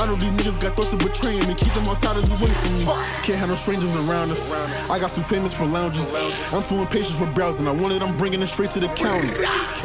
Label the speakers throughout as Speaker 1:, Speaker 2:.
Speaker 1: I know these niggas got thoughts of betraying me, keep them outsiders away from me. Can't have no strangers around us. I got too famous for lounges. I'm too impatient for browsing. I want it, I'm bringing it straight to the county.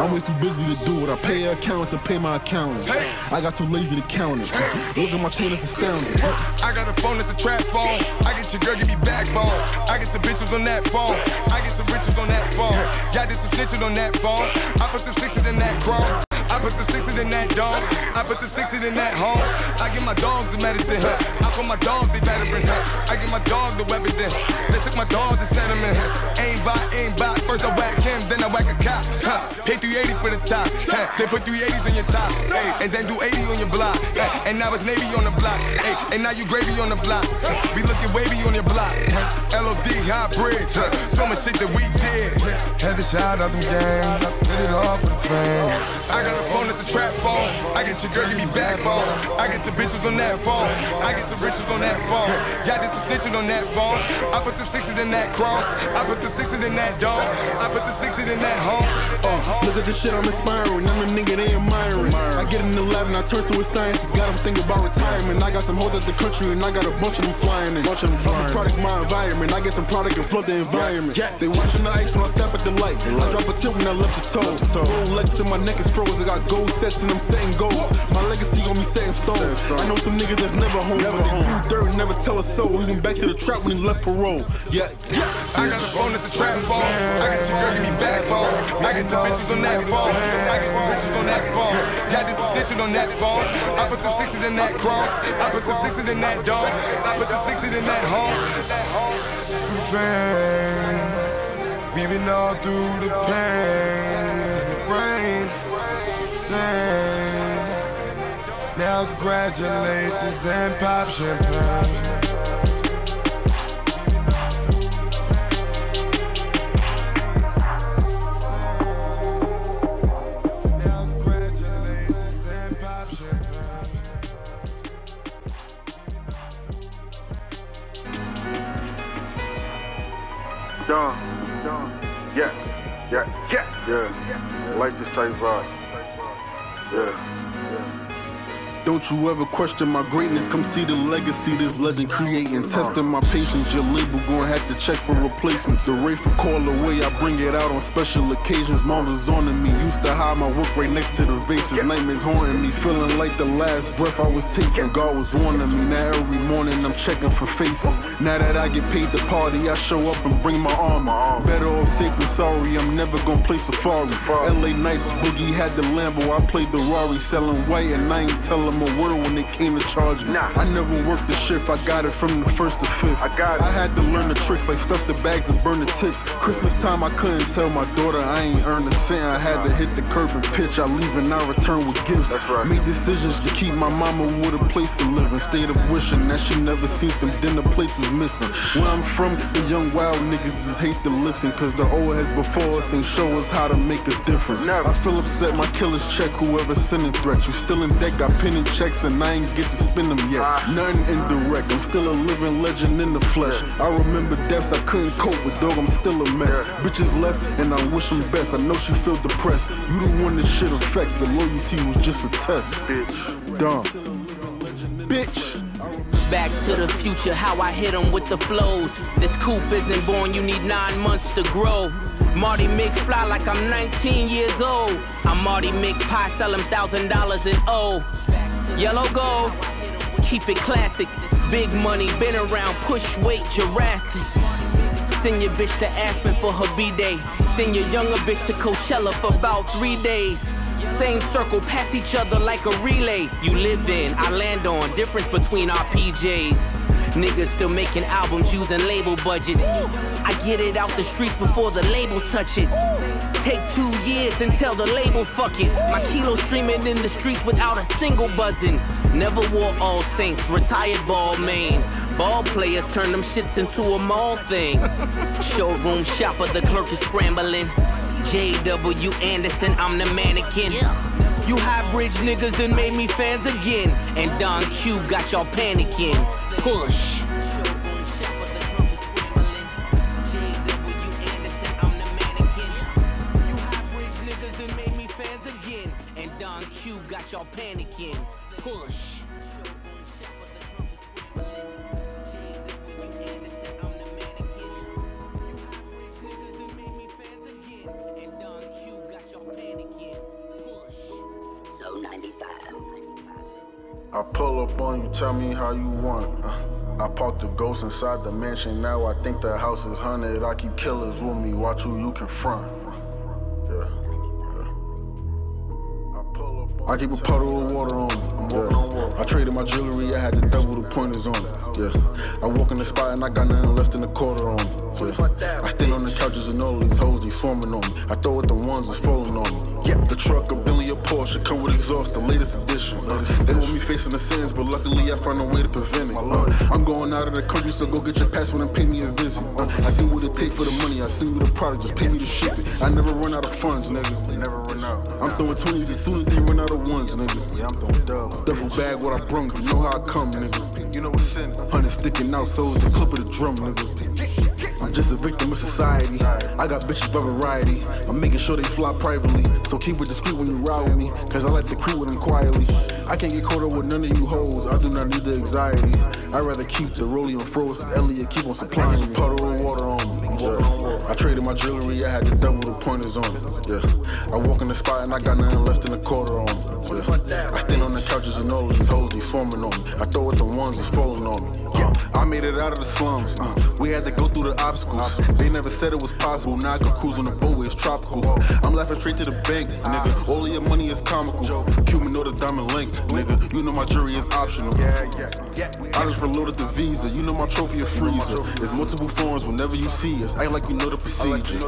Speaker 1: I'm way too busy to do it. I pay an accountant to pay my accountant. I got too lazy to count it. Look at my chain, it's astounding.
Speaker 2: I got a phone that's a trap phone. I get your girl, give me backbone. I get some bitches on that phone. I get some riches on that phone. Y'all did some snitching on that phone. I put some sixes in that chrome. I put some sixes in that dome. I put some sixes in that home. I give my dogs the medicine. I call my dogs the veterans. I give my dogs the weapon. They took my dogs the sentiment. Aim by. First I whack him, then I whack a cop. Pay 380 for the top. They put 380s on your top. And then do 80 on your block. And now it's Navy on the block. And now you gravy on the block. Be looking wavy on your block. LOD, high bridge. So much shit that we did. Had to shout out them gangs. Spit it all for the fam. I got a phone that's a trap phone. I get your girl, give me backbone. I get some bitches on that phone. I get some riches on that phone. Y'all did some snitching on that phone. I put some sixes in that chrome. I put some sixes in that dome. I put some sixes in that home.
Speaker 1: Look at this shit, I'm inspiring. I'm a nigga they admiring. I get in the lab and I turn to a scientist. Got them thinking about retirement. I got some hoes out the country and I got a bunch of them flying in. I'm a product of my environment. I get some product and flood the environment. They watching the ice when I step at the light. I drop a tip when I left the toe. Rolex in my neck is froze. I got gold sets and I'm setting goals. My legacy on me setting stones. I know some niggas that's never home. But they do dirt and never tell a soul. He went back to the trap when he left parole.
Speaker 2: I got a phone that's a trap phone. I get your girl, give me backbone. I get some bitches on that phone. I get some bitches on that phone. Y'all did some snitching on that phone. I put some sixes in that chrome. I put some sixes in that dome. I put some sixes in that home. For the fame, we've been all through the pain and the rain. Same. Now congratulations and pop champagne.
Speaker 3: Yeah. I like this type vibe. Yeah.
Speaker 1: Don't you ever question my greatness, come see the legacy this legend creating. Testing my patience, your label gonna have to check for replacements. The rate for call away, I bring it out on special occasions. Mama's on to me, used to hide my work right next to the vases. Nightmares haunting me, feeling like the last breath I was taking. God was warning me, now every morning I'm checking for faces. Now that I get paid to party, I show up and bring my armor. Better off safe than sorry, I'm never gonna play Safari. LA Nights, Boogie had the Lambo, I played the Rari. Selling white and I ain't telling a word when they came to charge me. I never worked the shift, I got it from the first to fifth. I had to learn the tricks like stuff the bags and burn the tips. Christmas time I couldn't tell my daughter I ain't earned a cent. I had to hit the curb and pitch, I leave and I return with gifts. Made decisions to keep my mama with a place to live. Instead of wishing that she never seen them dinner plates is missing. Where I'm from, the young wild niggas just hate to listen, cause the old heads before us ain't show us how to make a difference. I feel upset my killers check whoever sending threats. You still in debt, got penny checks and I ain't get to spend them yet. Nothing indirect, I'm still a living legend in the flesh. I remember deaths I couldn't cope with, dog, I'm still a mess. Bitches left and I wish them best, I know she feel depressed. You the one that shit affect, your loyalty was just a test. Dumb. Bitch.
Speaker 4: Back to the future, how I hit them with the flows. This coupe isn't born, you need 9 months to grow. Marty McFly like I'm 19 years old. I'm Marty McPie, sell him $1,000 in O. Yellow gold, keep it classic. Big money, been around, push weight, Jurassic. Send your bitch to Aspen for her B-Day. Send your younger bitch to Coachella for about 3 days. Same circle, pass each other like a relay. You live in, I land on, difference between our PJs. Niggas still making albums using label budgets. I get it out the streets before the label touch it. Take 2 years and tell the label fuck it. My kilo streaming in the streets without a single buzzing. Never wore All Saints, retired ball main. Ball players turn them shits into a mall thing. Showroom shopper, the clerk is scrambling. J.W. Anderson, I'm the mannequin. You high bridge niggas done made me fans again. And Don Q got y'all panicking. Push. Got y'all panicking. Push.
Speaker 1: I pull up on you, tell me how you want. I parked the ghost inside the mansion. Now I think the house is haunted. I keep killers with me. Watch who you confront. I keep a puddle of water on me. I traded my jewelry, I had to double the pointers on it. I walk in the spot and I got nothing less than a quarter on me. I stand on the couches and all these hoes, they swarming on me. I throw at the ones that's falling on me. The truck, a Bentley, a Porsche, come with exhaust, the latest edition. They want me facing the sins, but luckily I found a way to prevent it. I'm going out of the country, so go get your passport and pay me a visit. I do what it take for the money, I send you the product, just pay me to ship it. I never run out of funds, nigga. Never run out. I'm throwing 20s as soon as they run out of ones, nigga. Yeah, I'm throwing double. Duffel bag, what I brung, you know how I come, nigga. You know what's in it. 100 sticking out, so it's the clip of the drum, nigga. I'm just a victim of society. I got bitches by variety. I'm making sure they fly privately, so keep it discreet when you ride with me, cause I like to creep with them quietly. I can't get caught up with none of you hoes, I do not need the anxiety. I'd rather keep the rollie on froze, cause Elliot keep on supplying me. Puddle of water on me. I traded my jewelry, I had to double the pointers on it. I walk in the spot and I got nothing less than a quarter on me. I stand on the couches and all of these hoes, they swarming on me. I throw at the ones that's falling on me. I made it out of the slums. We had to go through the obstacles. They never said it was possible. Now I can cruise on the boat where it's tropical. I'm laughing straight to the bank, nigga. All of your money is comical. Cuban or the diamond link, nigga. You know my jury is optional. I just reloaded the visa. You know my trophy a freezer. There's multiple forms whenever you see us. Act like you know the procedure.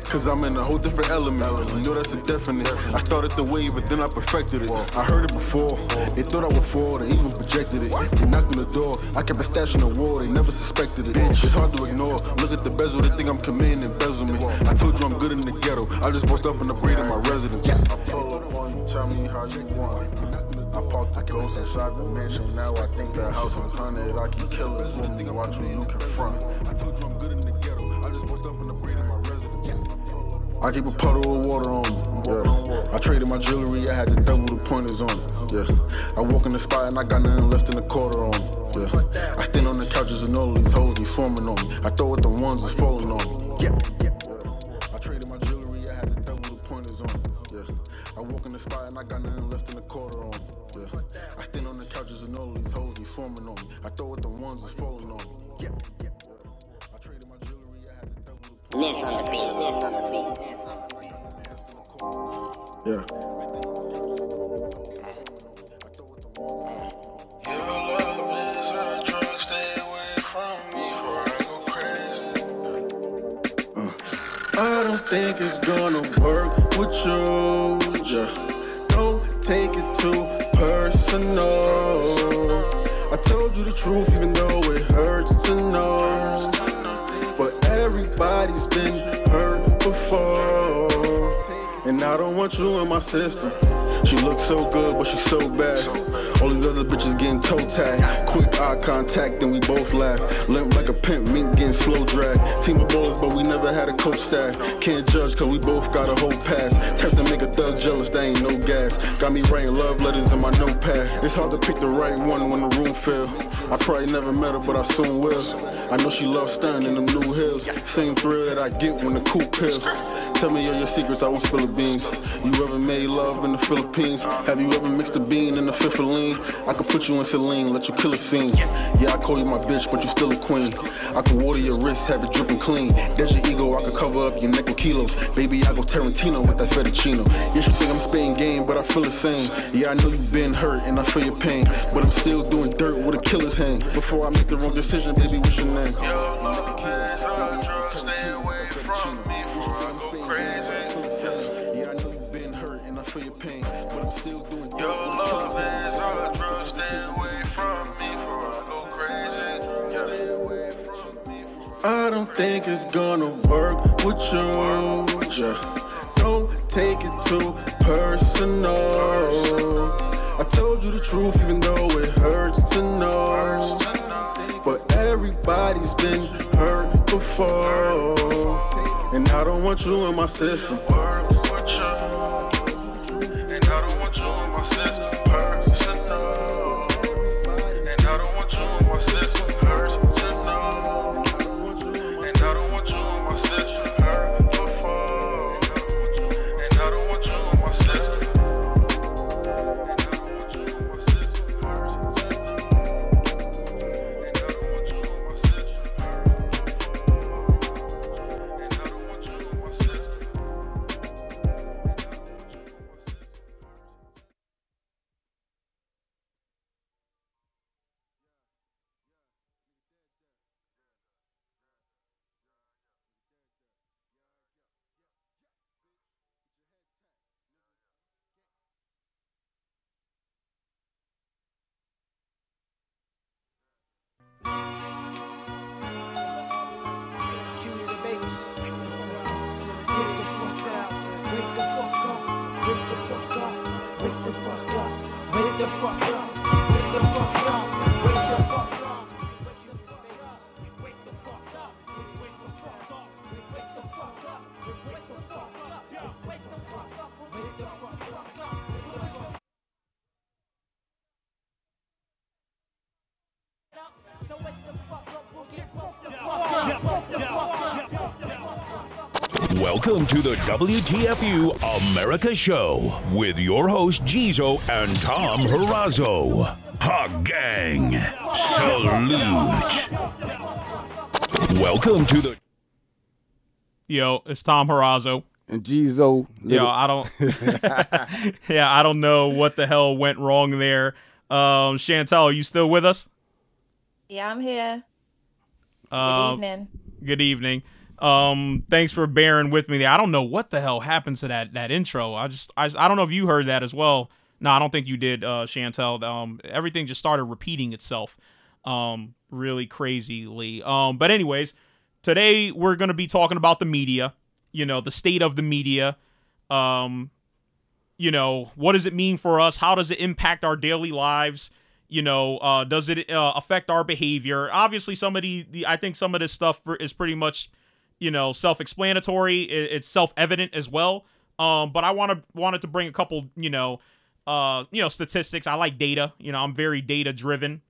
Speaker 1: Cause I'm in a whole different element. You know that's a definite. I started the wave, but then I perfected it. I heard it before. They thought I would fall. They even projected it. They knocked on the door. I kept a stash in the wall. They never suspected it. It's hard to ignore. Look at the bezel. They think I'm committing embezzlement. I told you I'm good in the ghetto. I just bossed up and upgraded my residence. I pull up on you, tell me how you want. I parked the ghost inside the mansion. Now I think the house is haunted. I keep killers with me. Watch who you confront. I told you I'm good in the ghetto. I just bossed up and upgraded my residence. I keep a puddle of water on me. I traded my jewelry. I had to double the pointers on it. I walk in the spot and I got nothing less than a quarter on me. I stand on the couches and all of these hoes, they swarming on me. I throw at the ones that's falling on me. I traded my jewelry, I had to double the pointers on it. I walk in the spot and I got nothing less than a quarter on me. I stand on the couches and all of these hoes, they swarming on me. I throw at the ones that's falling on me. I traded my jewelry, I had to double the pointers on it. Your love is a drug, stay away from me before I go crazy. I don't think it's gonna work with you. Don't take it too personal. I told you the truth even though it hurts to know. But everybody's been hurt before. And I don't want you in my system. She looks so good, but she's so bad. All these other bitches getting toe tagged. Quick eye contact, then we both laugh. Limp like a pimp, mink getting slow drag. Team of ballers, but we never had a coach staff. Can't judge, cause we both got a whole pass. Type to make a thug jealous, there ain't no gas. Got me writing love letters in my notepad. It's hard to pick the right one when the room fill. I probably never met her, but I soon will. I know she loves stunning in them new hills. Same thrill that I get when the coupe pills. Tell me all your secrets, I won't spill the beans. You ever made love in the Philippines? Have you ever mixed a bean in the fifth of lean? I could put you in saline, let you kill a scene. Yeah, I call you my bitch, but you still a queen. I could water your wrist, have it dripping clean. There's your ego, I could cover up your neck with kilos. Baby, I go Tarantino with that fettuccine. Yes, you think I'm spitting game, but I feel the same. Yeah, I know you've been hurt and I feel your pain, but I'm still doing dirt with a killer's hand. Before I make the wrong decision, baby, what's your name? Your love is a drug, stay away from me before I go crazy. Yeah, I know you've been hurt and I feel your pain, but I'm still doing dirt. Your love is a drug, stay away from me before I go crazy. I don't think it's gonna work with you. Don't take it too personal. I told you the truth even though it hurts to know. But everybody's been hurt before. And I don't want you in my system.
Speaker 5: Welcome to the Wtfu America Show with your host Jizo and Tom Harazo. Hog Gang, salute. Welcome to the...
Speaker 6: Yo, it's Tom Harazo.
Speaker 7: And Jizo.
Speaker 6: Yo, I don't... yeah, I don't know what the hell went wrong there. Chantelle, are you still with us?
Speaker 8: Yeah, I'm here. Good evening.
Speaker 6: Good evening. Thanks for bearing with me there. I don't know what the hell happened to that intro. I don't know if you heard that as well. No, I don't think you did, Chantelle. Everything just started repeating itself, really crazily. But anyways, today we're going to be talking about the media, the state of the media. What does it mean for us? How does it impact our daily lives? Does it affect our behavior? Obviously, I think some of this stuff is pretty much, self-explanatory. It's self-evident as well. But I wanted to bring a couple, statistics. I like data. I'm very data-driven.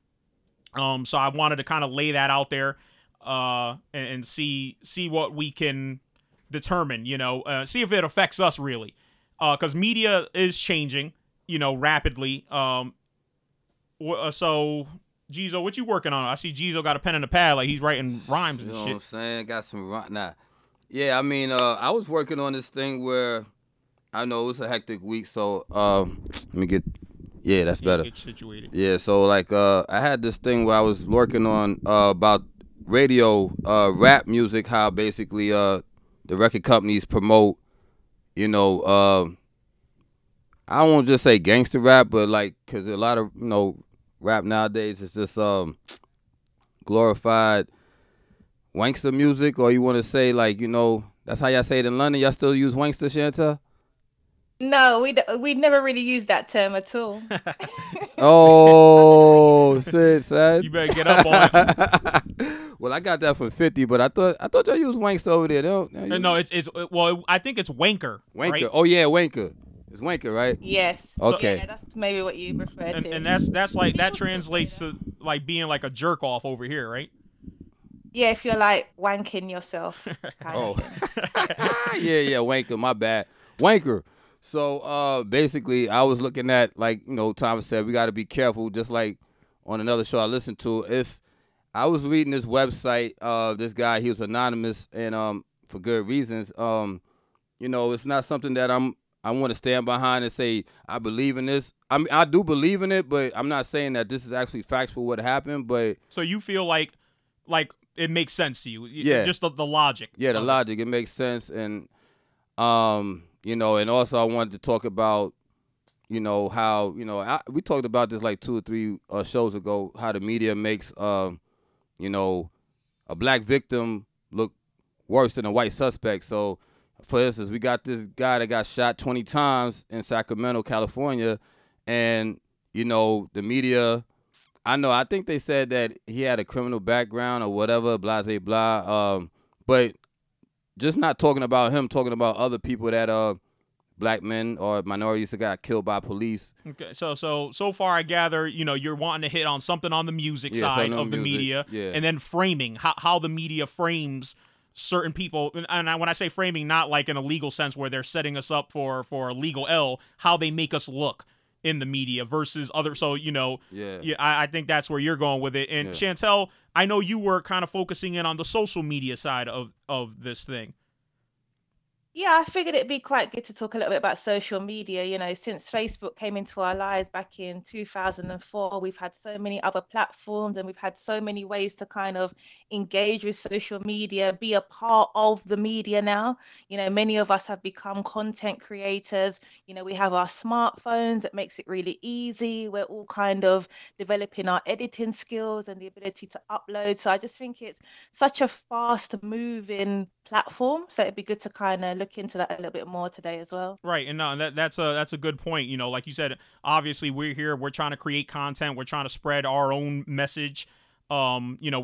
Speaker 6: So I wanted to kind of lay that out there, and see what we can determine. See if it affects us really, because media is changing, rapidly. So, Jizo, what you working on? I see Jizo got a pen and a pad, like he's writing rhymes and shit.
Speaker 7: You know what I'm saying? Got some yeah, I mean, I was working on this thing where I know it was a hectic week, so let me get, yeah, that's better.
Speaker 6: Get situated.
Speaker 7: Yeah, so like I had this thing where I was working on about radio rap music, how basically the record companies promote, I won't just say gangster rap, but like, cause a lot of rap nowadays is just glorified wankster music, or you want to say like that's how y'all say it in London. Y'all still use wankster, Chantelle?
Speaker 8: No, we never really used that term at all.
Speaker 7: Oh, shit, son.
Speaker 6: You better get up on it.
Speaker 7: Well, I got that from 50, but I thought y'all used wankster over there.
Speaker 6: No, well, I think it's wanker.
Speaker 7: Wanker.
Speaker 6: Right?
Speaker 7: Oh yeah, wanker. It's wanker, right?
Speaker 8: Yes.
Speaker 7: Okay.
Speaker 8: So, yeah, that's maybe what you refer to.
Speaker 6: And that's like, that translates to like being like a jerk off over here, right?
Speaker 8: Yeah, if you're like wanking yourself.
Speaker 7: Oh. yeah, wanker. My bad. Wanker. So basically, I was looking at, like, Thomas said, we got to be careful. Just like on another show I listened to, I was reading this website. This guy, he was anonymous, and for good reasons. It's not something that I want to stand behind and say I believe in this. I mean, I do believe in it, but I'm not saying that this is actually factual what happened. But
Speaker 6: so you feel like it makes sense to you?
Speaker 7: Yeah.
Speaker 6: Just the logic.
Speaker 7: Yeah, the logic. It makes sense, and and also I wanted to talk about, how we talked about this like 2 or 3 shows ago. How the media makes a black victim look worse than a white suspect. So, for instance, we got this guy that got shot 20 times in Sacramento, California, and the media. I think they said that he had a criminal background or whatever, blah, blah, blah. But just not talking about him, talking about other people that black men or minorities that got killed by police.
Speaker 6: Okay, so far I gather, you're wanting to hit on something on the music side of the media, and then framing, how the media frames certain people. And when I say framing, not like in a legal sense where they're setting us up for a legal L, how they make us look in the media versus other. So, I think that's where you're going with it. And Chantelle, I know you were kind of focusing in on the social media side of this thing.
Speaker 8: Yeah, I figured it'd be quite good to talk a little bit about social media. Since Facebook came into our lives back in 2004, we've had so many other platforms and we've had so many ways to kind of engage with social media, be a part of the media now. Many of us have become content creators. We have our smartphones that makes it really easy. We're all kind of developing our editing skills and the ability to upload. So I just think it's such a fast moving platform, so it'd be good to kind of look into that a little bit more today as well.
Speaker 6: Right, and that's a good point. Like you said, obviously we're here, we're trying to create content, we're trying to spread our own message. We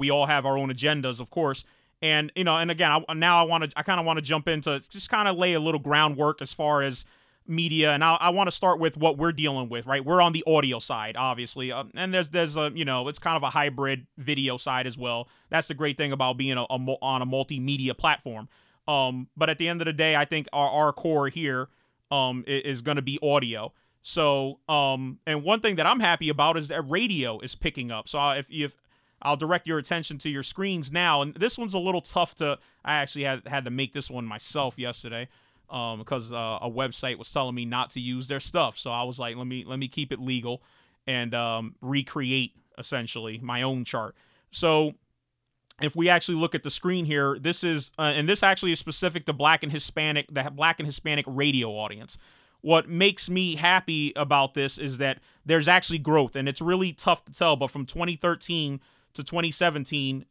Speaker 6: all have our own agendas, of course, and and again, I kind of want to jump into just kind of lay a little groundwork as far as media, and I want to start with what we're dealing with, right? We're on the audio side, obviously, and there's a, you know, it's kind of a hybrid video side as well. That's the great thing about being on a multimedia platform. But at the end of the day, I think our core here is going to be audio. So, and one thing that I'm happy about is that radio is picking up. So if I'll direct your attention to your screens now, and this one's a little tough to. I actually had to make this one myself yesterday, because a website was telling me not to use their stuff. So I was like, let me keep it legal, and recreate essentially my own chart. So if we actually look at the screen here, this is and this actually is specific to the Black and Hispanic radio audience. What makes me happy about this is that there's actually growth, and it's really tough to tell, but from 2013 to 2017,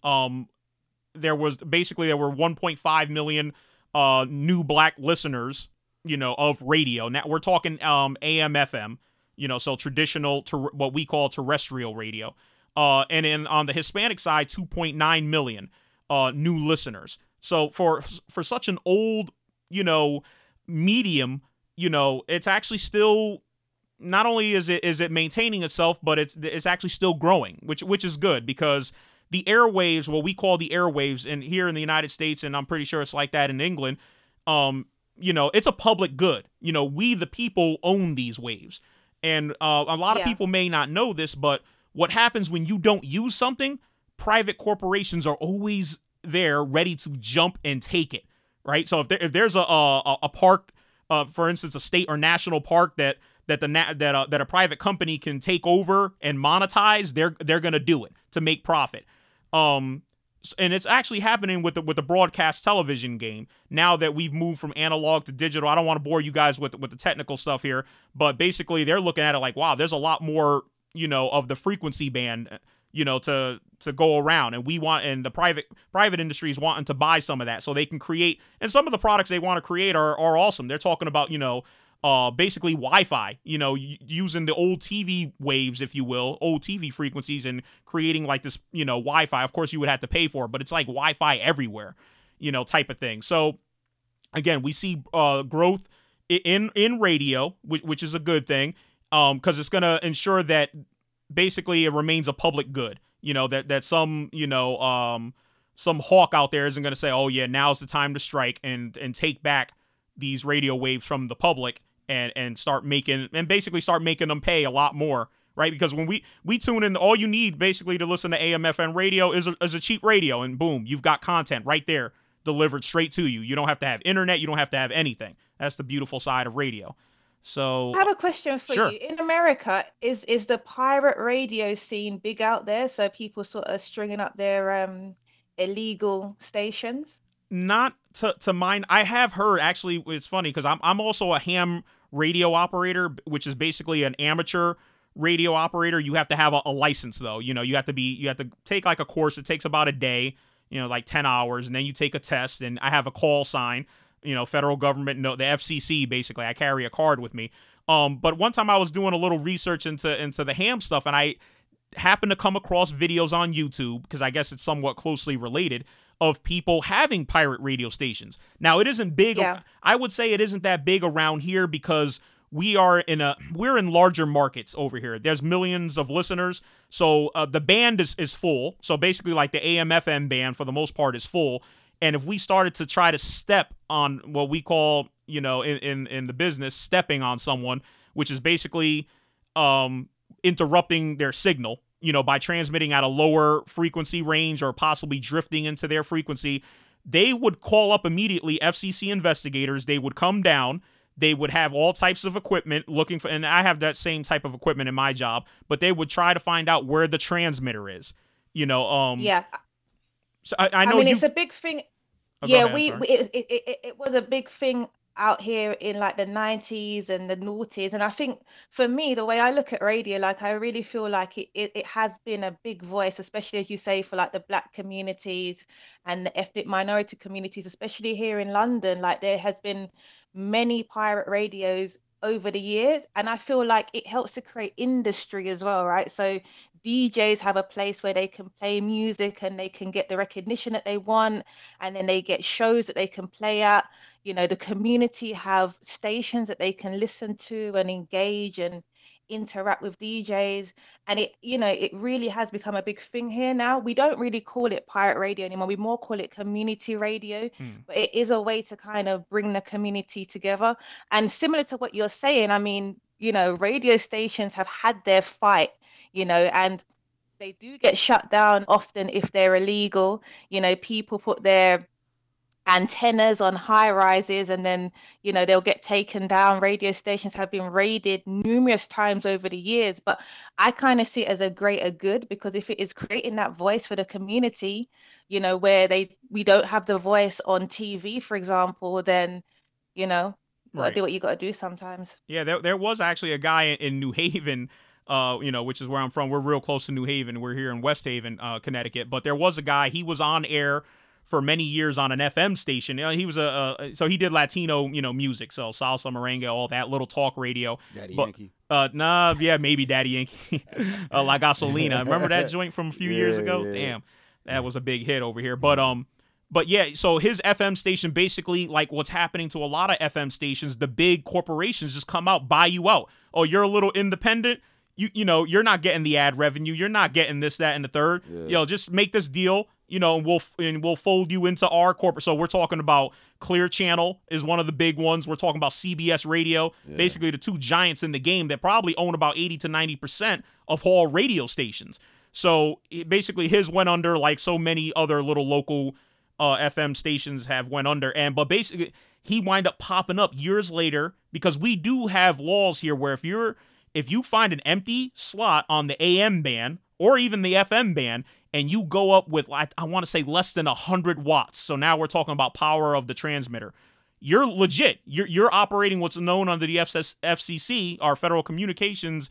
Speaker 6: there were 1.5 million new Black listeners, you know, of radio. Now we're talking AM, FM, you know, so traditional to what we call terrestrial radio. And on the Hispanic side, 2.9 million new listeners. So for such an old, you know, medium, you know, it's actually still, not only is it maintaining itself, but it's actually still growing, which is good, because the airwaves, what we call the airwaves, and here in the United States, and I'm pretty sure it's like that in England, you know, it's a public good. You know, we the people own these waves, and a lot of people may not know this, but what happens when you don't use something? Private corporations are always there, ready to jump and take it, right? So if there's a park, for instance, a state or national park that a private company can take over and monetize, they're gonna do it to make profit. And it's actually happening with the broadcast television game. Now that we've moved from analog to digital, I don't want to bore you guys with the technical stuff here, but basically they're looking at it like, wow, there's a lot more, you know, of the frequency band, you know, to go around, and the private industry is wanting to buy some of that so they can create, and some of the products they want to create are awesome. They're talking about, you know, basically Wi-Fi, you know, using the old TV waves, if you will, old TV frequencies, and creating like this, you know, Wi-Fi. Of course, you would have to pay for it, but it's like Wi-Fi everywhere, you know, type of thing. So again, we see growth in radio, which is a good thing, because it's going to ensure that basically it remains a public good. You know, that some, you know, some hawk out there isn't going to say, oh yeah, now's the time to strike and take back these radio waves from the public and start making them pay a lot more, right? Because when we tune in, all you need basically to listen to AM, FM radio is a cheap radio, and boom, you've got content right there delivered straight to you. You don't have to have internet. You don't have to have anything. That's the beautiful side of radio. So
Speaker 8: I have a question for
Speaker 6: Sure.
Speaker 8: you. In America, is the pirate radio scene big out there? So people sort of stringing up their illegal stations?
Speaker 6: Not to mine. I have heard, actually, it's funny because I'm also a ham radio operator, which is basically an amateur radio operator. You have to have a license though. You know, you have to take like a course. It takes about a day, you know, like 10 hours, and then you take a test, and I have a call sign, you know, federal government, no, the FCC, basically. I carry a card with me. But one time I was doing a little research into the ham stuff, and I happened to come across videos on YouTube, because I guess it's somewhat closely related, of people having pirate radio stations. Now, it isn't big.
Speaker 8: Yeah.
Speaker 6: I would say it isn't that big around here, because we're in larger markets over here. There's millions of listeners, so the band is full. So basically, like the AM FM band for the most part is full. And if we started to try to step on what we call, you know, in the business, stepping on someone, which is basically interrupting their signal, you know, by transmitting at a lower frequency range or possibly drifting into their frequency, they would call up immediately FCC investigators. They would come down. They would have all types of equipment looking for, and I have that same type of equipment in my job, but they would try to find out where the transmitter is, you know.
Speaker 8: Yeah.
Speaker 6: So I know
Speaker 8: I mean, it's a big thing.
Speaker 6: Oh, go
Speaker 8: Yeah,
Speaker 6: ahead,
Speaker 8: it was a big thing out here in like the 90s and the noughties. And I think for me, the way I look at radio, like I really feel like it has been a big voice, especially as you say, for like the Black communities and the ethnic minority communities, especially here in London. Like there has been many pirate radios over the years, and I feel like it helps to create industry as well, right? So DJs have a place where they can play music and they can get the recognition that they want, and then they get shows that they can play at. You know, the community have stations that they can listen to and engage and interact with DJs. And it, you know, it really has become a big thing here now. We don't really call it pirate radio anymore. We more call it community radio, but it is a way to kind of bring the community together. And similar to what you're saying, I mean, you know, radio stations have had their fight, you know, and they do get shut down often if they're illegal. You know, people put their antennas on high rises and then, you know, they'll get taken down. Radio stations have been raided numerous times over the years, but I kind of see it as a greater good, because if it is creating that voice for the community, you know, where we don't have the voice on TV, for example, then, you know, you gotta do what you gotta do sometimes.
Speaker 6: Yeah, there was actually a guy in New Haven, you know, which is where I'm from. We're real close to New Haven. We're here in West Haven, Connecticut. But there was a guy, he was on air for many years on an FM station. You know, he was so he did Latino, you know, music, so salsa, merengue, all that, little talk radio.
Speaker 7: Daddy Yankee.
Speaker 6: Nah, yeah, maybe Daddy Yankee. La Gasolina. Remember that joint from a few years ago? Yeah. Damn, that was a big hit over here. But yeah, so his FM station, basically, like what's happening to a lot of FM stations, the big corporations just come out, buy you out. Oh, you're a little independent. You know, you're not getting the ad revenue. You're not getting this, that, and the third. Yeah. You know, just make this deal. You know, and we'll fold you into our corporate. So we're talking about Clear Channel is one of the big ones. We're talking about CBS Radio, basically the two giants in the game that probably own about 80 to 90% of all radio stations. So basically his went under like so many other little local FM stations have went under. But basically he wind up popping up years later, because we do have laws here where if you find an empty slot on the AM band or even the FM band, and you go up with, I want to say, less than 100 watts. So now we're talking about power of the transmitter. You're legit. You're operating what's known under the FCC, our Federal Communications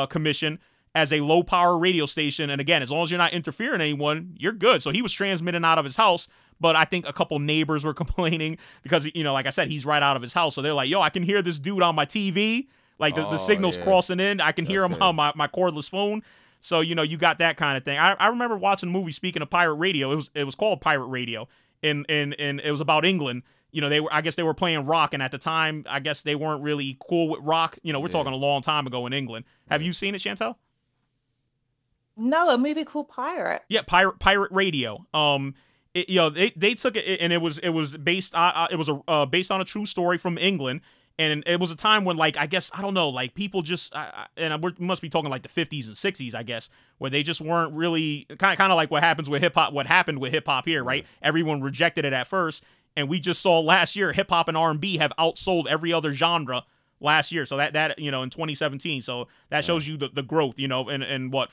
Speaker 6: Commission, as a low-power radio station. And again, as long as you're not interfering anyone, you're good. So he was transmitting out of his house, but I think a couple neighbors were complaining because, you know, like I said, he's right out of his house. So they're like, yo, I can hear this dude on my TV. Like the signal's crossing in. I can hear him on my cordless phone. So, you know, you got that kind of thing. I remember watching a movie, speaking of pirate radio. It was called Pirate Radio, and it was about England. You know, I guess they were playing rock, and at the time, I guess they weren't really cool with rock. You know, we're talking a long time ago in England. Have you seen it, Chantelle?
Speaker 8: No, a movie called Pirate.
Speaker 6: Yeah, Pirate Radio. You know, they took it, and it was based based on a true story from England. And it was a time when, like, I guess, I don't know, like, people just, and we must be talking like the 50s and 60s, I guess, where they just weren't really, kind of like what happened with hip-hop here, right? Everyone rejected it at first, and we just saw last year hip-hop and R&B have outsold every other genre last year. So that you know, in 2017, so that shows you the growth, you know, and what,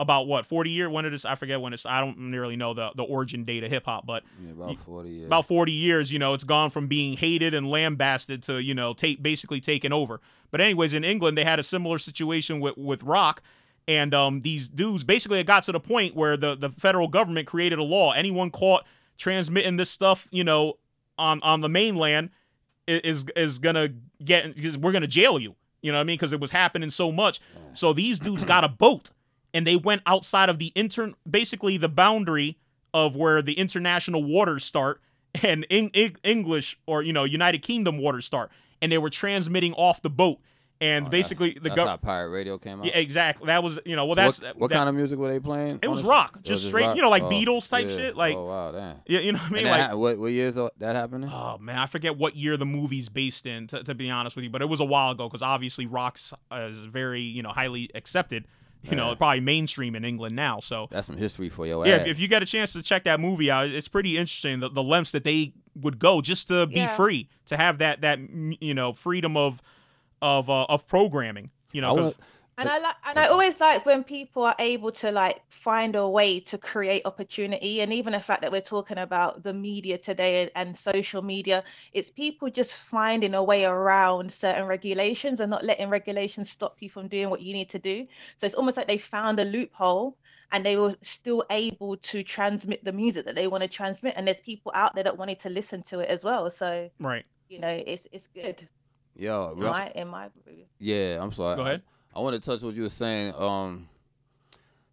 Speaker 6: about what, 40 years? When it is, I forget when it's, I don't really know the origin date of hip hop, but
Speaker 7: about 40 years.
Speaker 6: About 40 years, you know, it's gone from being hated and lambasted to, you know, basically taken over. But anyways, in England, they had a similar situation with rock, and these dudes, basically it got to the point where the federal government created a law. Anyone caught transmitting this stuff, you know, on the mainland is gonna we're gonna jail you. You know what I mean? Because it was happening so much. So these dudes got a boat. And they went outside of basically the boundary of where the international waters start and English or, you know, United Kingdom waters start. And they were transmitting off the boat. And basically
Speaker 7: that's how pirate radio came out.
Speaker 6: Yeah, exactly. That was, you know, well,
Speaker 7: so
Speaker 6: that's
Speaker 7: what kind of music were they playing?
Speaker 6: It was rock, just straight, rock? You know, like Beatles type shit. Like,
Speaker 7: oh wow, damn.
Speaker 6: Yeah, you know what I mean?
Speaker 7: And like, what year is that happening?
Speaker 6: Oh man, I forget what year the movie's based in. To be honest with you, but it was a while ago because obviously rock is very, you know, highly accepted. You know, probably mainstream in England now. So
Speaker 7: that's some history for your
Speaker 6: ass.
Speaker 7: Yeah,
Speaker 6: if you get a chance to check that movie out, it's pretty interesting. The lengths that they would go just to be free, to have that you know, freedom of programming. You know,
Speaker 8: and I always like when people are able to like find a way to create opportunity. And even the fact that we're talking about the media today and social media, it's people just finding a way around certain regulations and not letting regulations stop you from doing what you need to do. So it's almost like they found a loophole and they were still able to transmit the music that they want to transmit. And there's people out there that wanted to listen to it as well. So,
Speaker 6: right.
Speaker 8: You know, it's good.
Speaker 7: Yo,
Speaker 8: in my view.
Speaker 7: yeah, I'm sorry.
Speaker 6: Go ahead.
Speaker 7: I want to touch what you were saying.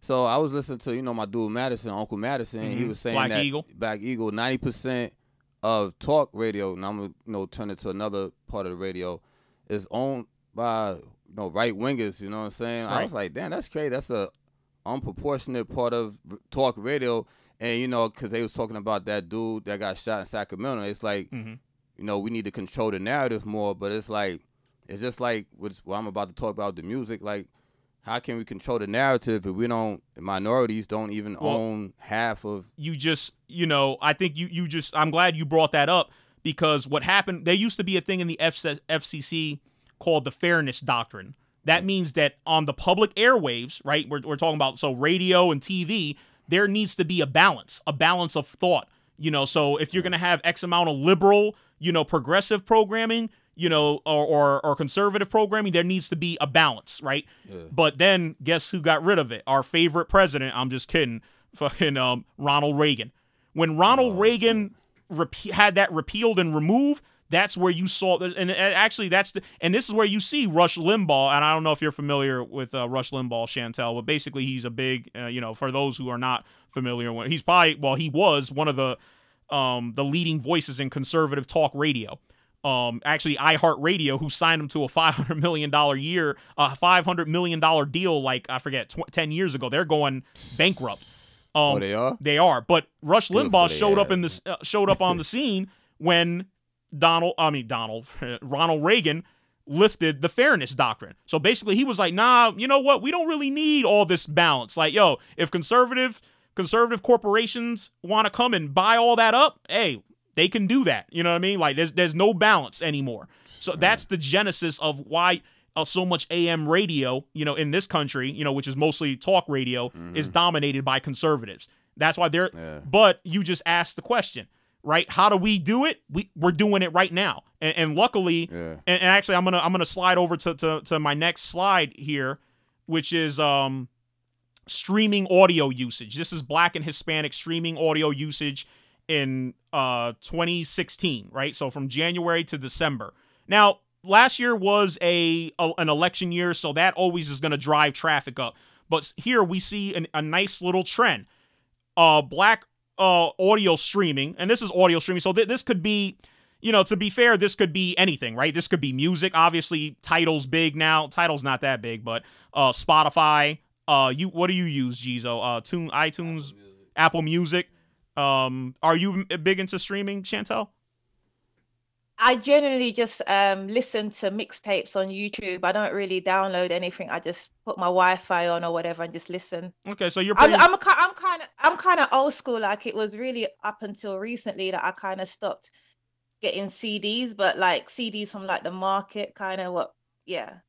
Speaker 7: So I was listening to, my dude Madison, Uncle Madison. He was saying
Speaker 6: Black
Speaker 7: that
Speaker 6: Eagle.
Speaker 7: Black Eagle, 90% of talk radio, and I'm gonna turn it to another part of the radio, is owned by right wingers. You know what I'm saying?
Speaker 6: Right.
Speaker 7: I was like, damn, that's crazy. That's a unproportionate part of talk radio, and because they was talking about that dude that got shot in Sacramento. It's like, we need to control the narrative more, but it's like, it's just like what I'm about to talk about, the music. Like, how can we control the narrative if we don't? Minorities don't even own half of.
Speaker 6: I think you just. I'm glad you brought that up, because what happened? There used to be a thing in the FCC called the Fairness Doctrine. That means that on the public airwaves, right? We're talking about radio and TV. There needs to be a balance of thought. So if you're gonna have X amount of liberal, progressive programming, or conservative programming, there needs to be a balance, right? Yeah. But then guess who got rid of it? Our favorite president. I'm just kidding. Fucking Ronald Reagan. When Ronald Reagan had that repealed and removed, that's where you saw, and actually and this is where you see Rush Limbaugh. And I don't know if you're familiar with Rush Limbaugh, Chantelle, but basically he's a big, for those who are not familiar, he's probably, he was one of the leading voices in conservative talk radio. Actually iHeartRadio, who signed him to a $500 million $500 million deal, like, I forget, 10 years ago. They're going bankrupt.
Speaker 7: They are?
Speaker 6: They are. But Rush Limbaugh showed up on the scene when Ronald Reagan lifted the Fairness Doctrine. So basically he was like, nah, you know what? We don't really need all this balance. Like, yo, if conservative corporations want to come and buy all that up, hey, they can do that. You know what I mean? Like, there's no balance anymore. So that's the genesis of why so much AM radio, in this country, which is mostly talk radio, is dominated by conservatives. That's why they're. Yeah. But you just asked the question, right? How do we do it? We're doing it right now, and luckily, and actually, I'm gonna slide over to my next slide here, which is streaming audio usage. This is Black and Hispanic streaming audio usage in 2016, right? So from January to December. Now, last year was an election year, so that always is going to drive traffic up. But here we see a nice little trend. Black audio streaming, and this is audio streaming, so this could be, to be fair, this could be anything, right? This could be music. Obviously, Tidal's big now. Tidal's not that big, but Spotify. What do you use, Jizo? iTunes, Apple Music. Are you big into streaming, Chantelle?
Speaker 8: I generally just listen to mixtapes on YouTube. I don't really download anything. I just put my Wi-Fi on or whatever and just listen. Okay, so you're pretty... I'm kind of old school. Like, it was really up until recently that I kind of stopped getting CDs, but like CDs from like the market, kind of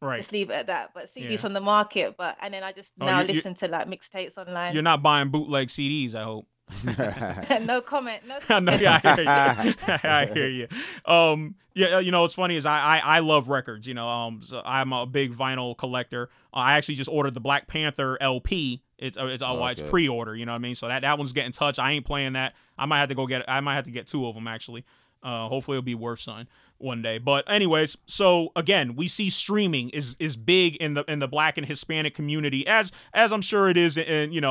Speaker 8: right. Just leave it at that. But CDs from the market, and then I just now listen to like mixtapes online.
Speaker 6: You're not buying bootleg CDs, I hope.
Speaker 8: No comment. No comment.
Speaker 6: No, yeah, I hear you. What's funny is I love records. So I'm a big vinyl collector. I actually just ordered the Black Panther LP. It's pre-order. You know what I mean? So that one's getting touched. I ain't playing that. I might have to get two of them actually. Hopefully it'll be worth something one day. But anyways, so again, we see streaming is big in the Black and Hispanic community, as I'm sure it is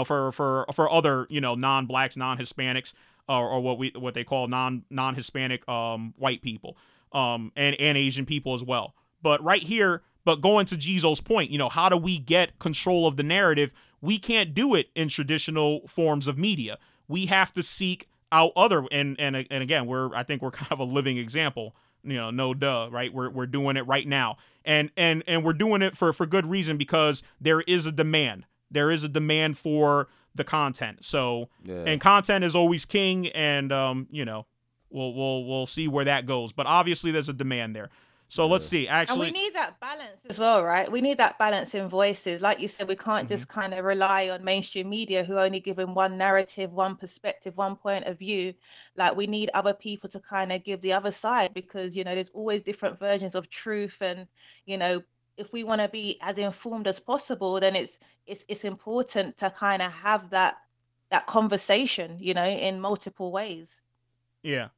Speaker 6: for other non-blacks, non-Hispanics, or what they call non-Hispanic white people, and Asian people as well. But right here, going to Jizo's point, how do we get control of the narrative? We can't do it in traditional forms of media. We have to seek out other, and again, I think we're kind of a living example. No duh, right? We're doing it right now, and we're doing it for good reason, because there is a demand. There is a demand for the content. So, and content is always king, and we'll see where that goes. But obviously, there's a demand there. So let's see. Actually,
Speaker 8: and we need that balance as well, right? We need that balance in voices. Like you said, we can't just kind of rely on mainstream media who only give in one narrative, one perspective, one point of view. Like, we need other people to kind of give the other side, because there's always different versions of truth, and if we want to be as informed as possible, then it's important to kind of have that conversation, in multiple ways.
Speaker 6: Yeah.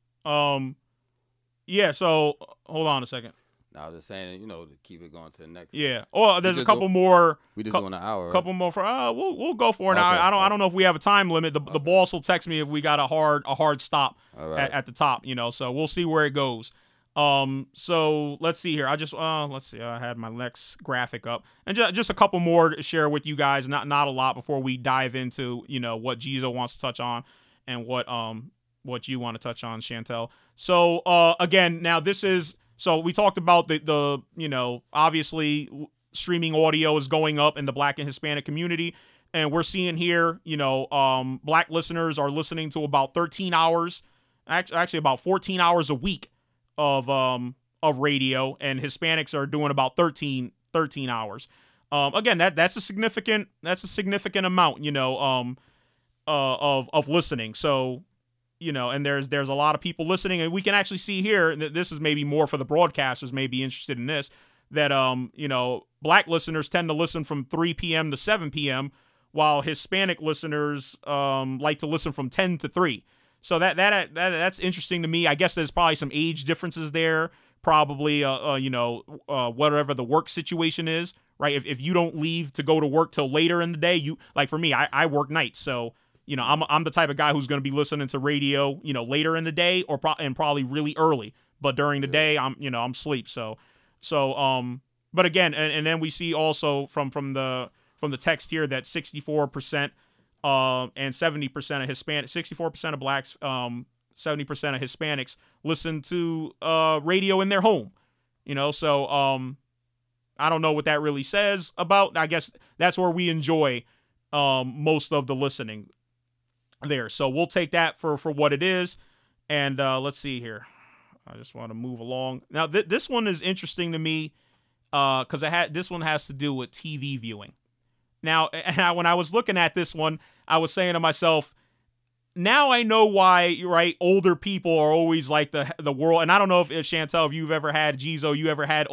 Speaker 6: Yeah. So hold on a second.
Speaker 7: No, I was just saying, to keep it going to the next.
Speaker 6: Yeah. Or there's a couple more.
Speaker 7: We just doing an hour. Right?
Speaker 6: Couple more for. We'll go for an hour. I don't know if we have a time limit. The boss will text me if we got a hard stop at the top. So we'll see where it goes. So let's see here. Let's see. I had my next graphic up, and just a couple more to share with you guys. Not a lot before we dive into what Jizo wants to touch on, and what you want to touch on, Chantelle. So again, now this is. So we talked about the obviously streaming audio is going up in the Black and Hispanic community, and we're seeing here, Black listeners are listening to about 13 hours, actually about 14 hours a week of radio, and Hispanics are doing about 13 hours. Again, that's a significant amount, of listening. So. And there's a lot of people listening, and we can actually see here, and this is maybe more for the broadcasters may be interested in this, that, Black listeners tend to listen from 3 p.m. to 7 p.m., while Hispanic listeners like to listen from 10 to 3. So that's interesting to me. I guess there's probably some age differences there, probably, whatever the work situation is, right? If you don't leave to go to work till later in the day, like for me, I work nights, so... I'm the type of guy who's going to be listening to radio, later in the day and probably really early. But during the day, I'm asleep. So, but again, and then we see also from the text here that 64% and 70% of Hispanic, 64% of Blacks, 70% of Hispanics listen to radio in their home. So I don't know what that really says about. I guess that's where we enjoy most of the listening. There, so we'll take that for what it is, and let's see here. I just want to move along. Now, this one is interesting to me because this one has to do with TV viewing. Now, when I was looking at this one, I was saying to myself, now I know why, right? Older people are always like the world, and I don't know if Chantelle, if you've ever had Jizo, you ever had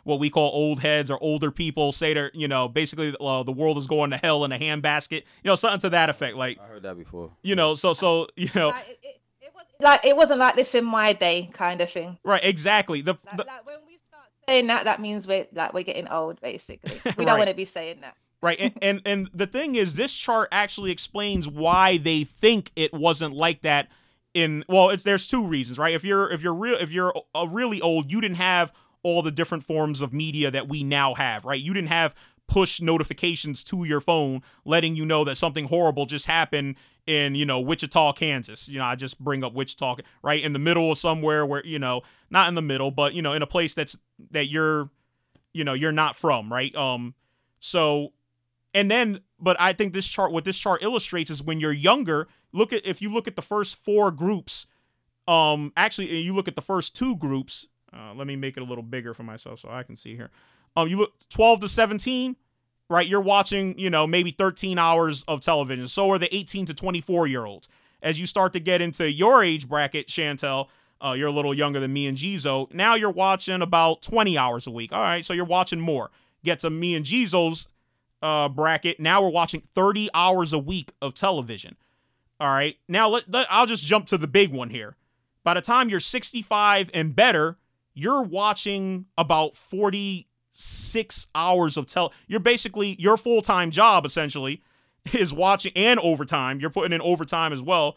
Speaker 6: what we call old heads or older people say they're, basically the world is going to hell in a handbasket, something to that effect. Like
Speaker 7: I heard that before.
Speaker 6: So
Speaker 8: it wasn't like this in my day, kind of thing.
Speaker 6: Right, exactly.
Speaker 8: Like when we start saying that means we're getting old, basically. We don't want to be saying that.
Speaker 6: Right, and the thing is, this chart actually explains why they think it wasn't like that. There's two reasons, right? If you're really old, you didn't have all the different forms of media that we now have, right? You didn't have push notifications to your phone letting you know that something horrible just happened in Wichita, Kansas. I just bring up Wichita, right, in the middle of somewhere where not in the middle, but in a place that you're not from, right? But I think what this chart illustrates is when you're younger, if you look at the first 4 groups, actually, you look at the first 2 groups, let me make it a little bigger for myself so I can see here. You look 12 to 17, right? You're watching, maybe 13 hours of television. So are the 18 to 24-year-olds. As you start to get into your age bracket, Chantelle, you're a little younger than me and Jizo. Now you're watching about 20 hours a week. All right, so you're watching more. Get to me and Jizo's bracket. Now we're watching 30 hours a week of television. All right. Now I'll just jump to the big one here. By the time you're 65 and better, you're watching about 46 hours of You're basically, your full-time job essentially is watching, and overtime. You're putting in overtime as well.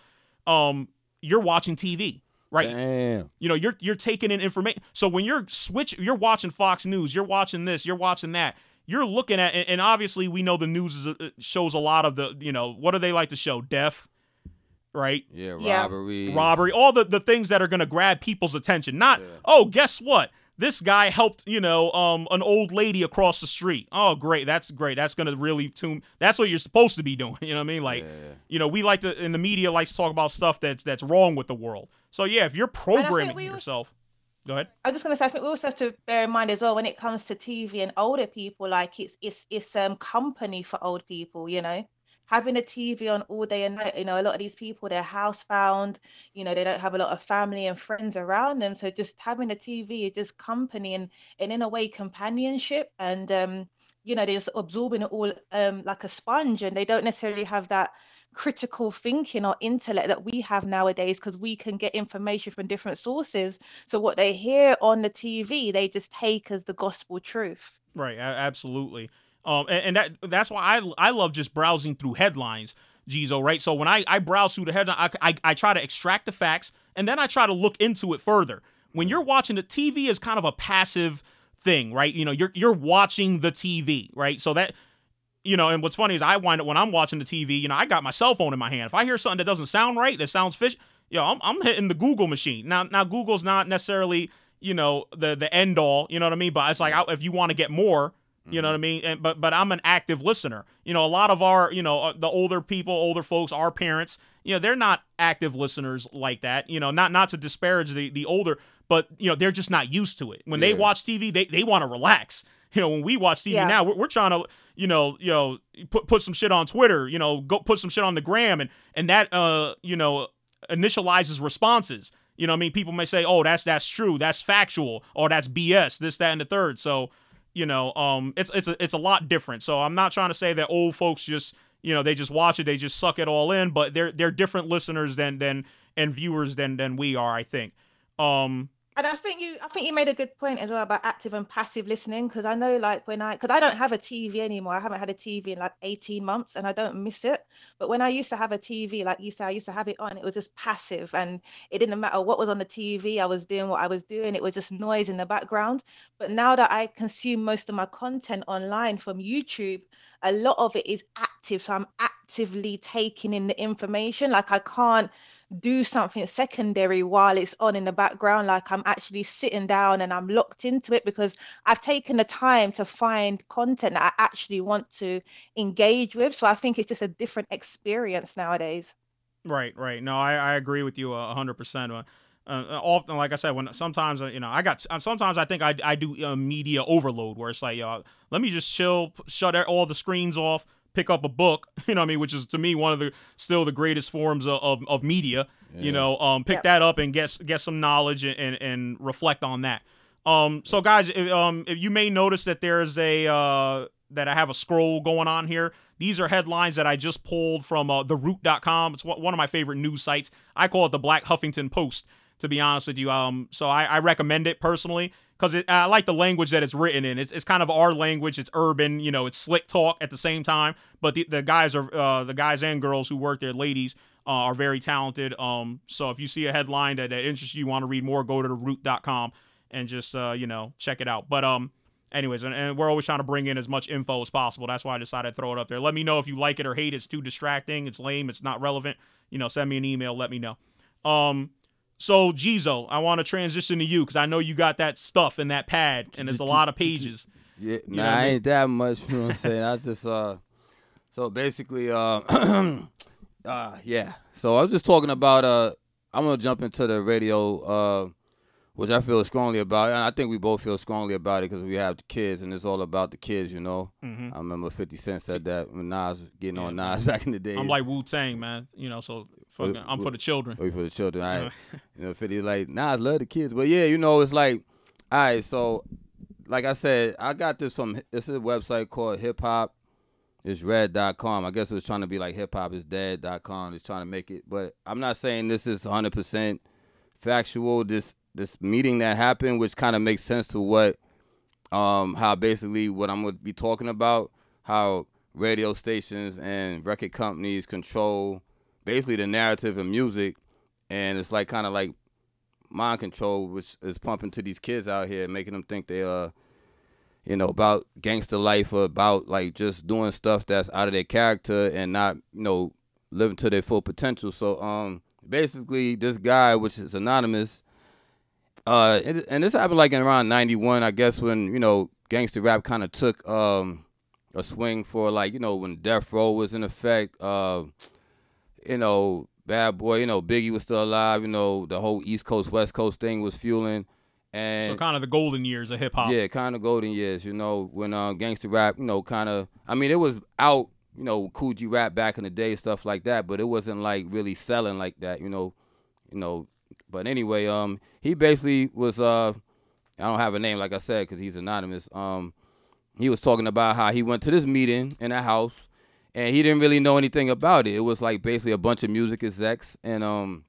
Speaker 6: You're watching TV. Right.
Speaker 7: Damn.
Speaker 6: You're taking in information. So when you're watching Fox News, you're watching this, you're watching that. You're looking at, and obviously we know the news shows a lot of the, what do they like to show? Death, right?
Speaker 7: Yeah,
Speaker 6: robbery, all the things that are going to grab people's attention. Not, oh, guess what? This guy helped, an old lady across the street. Oh, great. That's great. That's going to really that's what you're supposed to be doing. You know what I mean? Like, we like to, in the media, likes to talk about stuff that's wrong with the world. So, yeah, if you're programming yourself. Go ahead.
Speaker 8: I was just going to say, I think we also have to bear in mind as well when it comes to TV and older people, like it's company for old people, having a TV on all day and night. A lot of these people, they're housebound, they don't have a lot of family and friends around them. So just having a TV is just company and in a way companionship, and they're just absorbing it all like a sponge, and they don't necessarily have that critical thinking or intellect that we have nowadays, because we can get information from different sources. So what they hear on the TV, they just take as the gospel truth.
Speaker 6: Right, absolutely. And that's why I love just browsing through headlines, Gizo, right? So when I browse through the headline, I try to extract the facts, and then I try to look into it further. When you're watching the TV is kind of a passive thing, right? You know, you're watching the TV, right? So that, you know, and what's funny is I wind up when I'm watching the TV, you know, I got my cell phone in my hand. If I hear something that doesn't sound right, that sounds fish, I'm hitting the Google machine. Now Google's not necessarily, you know, the end all, you know what I mean? But it's like, if you want to get more, you know what I mean? But I'm an active listener. You know, a lot of our, you know, the older people, older folks, our parents, you know, they're not active listeners like that. You know, not to disparage the older, but, you know, they're just not used to it. When they watch TV, they want to relax. You know, when we watch TV now, we're trying to, you know, put some shit on Twitter, you know, go put some shit on the gram, and that, you know, initializes responses. You know what I mean? People may say, oh, that's true, that's factual, or that's BS, this, that, and the third. So, you know, it's a lot different. So I'm not trying to say that old folks just, you know, they just watch it, they just suck it all in, but they're different listeners than and viewers than we are, I think.
Speaker 8: And I think you made a good point as well about active and passive listening, because I know, like, because I don't have a TV anymore. I haven't had a TV in like 18 months, and I don't miss it. But when I used to have a TV, like you said, I used to have it on. It was just passive, and it didn't matter what was on the TV. I was doing what I was doing. It was just noise in the background. But now that I consume most of my content online from YouTube, a lot of it is active. So I'm actively taking in the information. Like, I can't do something secondary while it's on in the background. Like, I'm actually sitting down and I'm locked into it because I've taken the time to find content that I actually want to engage with. So I think it's just a different experience nowadays.
Speaker 6: Right. No, I agree with you 100%. Often, like I said, when sometimes, you know, sometimes I think I do media overload, where it's like, let me just chill, shut all the screens off, pick up a book, you know what I mean, which is to me one of the greatest forms of media, you know, pick that up and get some knowledge and reflect on that. So guys, if you may notice that there's that I have a scroll going on here. These are headlines that I just pulled from theroot.com. It's one of my favorite news sites. I call it the Black Huffington Post, to be honest with you. So I recommend it personally, because I like the language that it's written in. It's kind of our language. It's urban, you know, it's slick talk at the same time. But the guys and girls who work there, ladies, are very talented. So if you see a headline that interests you, want to read more, go to theroot.com and just you know, check it out. But anyways, and we're always trying to bring in as much info as possible. That's why I decided to throw it up there. Let me know if you like it or hate it. It's too distracting. It's lame. It's not relevant. You know, send me an email. Let me know. So, Gizo, I want to transition to you because I know you got that stuff in that pad, and there's a lot of pages.
Speaker 7: Yeah, I ain't that much. You know what I'm saying? I just so basically, yeah. So I was just talking about I'm gonna jump into the radio, which I feel strongly about, and I think we both feel strongly about it because we have the kids, and it's all about the kids, you know. I remember 50 Cent said that when Nas was getting on Nas back in the day.
Speaker 6: I'm like Wu-Tang, man. You know, so I'm for the children.
Speaker 7: Oh, you for the children. All right. You know, 50 like, Nas love the kids. But yeah, you know, it's like, all right, so like I said, I got this from, this is a website called hiphopisred.com. I guess it was trying to be like hiphopisdead.com. It's trying to make it, but I'm not saying this is 100% factual. This meeting that happened, which kind of makes sense to what, how basically what I'm going to be talking about, how radio stations and record companies control basically the narrative in music, and it's like kind of like mind control, which is pumping to these kids out here, making them think they are, you know, about gangster life or about like just doing stuff that's out of their character and not, you know, living to their full potential. So basically this guy, which is anonymous, and this happened like in around 91, I guess, when, you know, gangster rap kind of took a swing for, like, you know, when Death Row was in effect, you know, Bad Boy, you know, Biggie was still alive, you know, the whole East Coast, West Coast thing was fueling. And
Speaker 6: so kind of the golden years of hip-hop.
Speaker 7: Yeah, kind of golden years, you know, when gangster rap, you know, kind of, I mean, it was out, you know, Cool G rap back in the day, stuff like that, but it wasn't, like, really selling like that, you know. But anyway, he basically was, I don't have a name, like I said, because he's anonymous. He was talking about how he went to this meeting in a house, and he didn't really know anything about it. It was like basically a bunch of music execs, and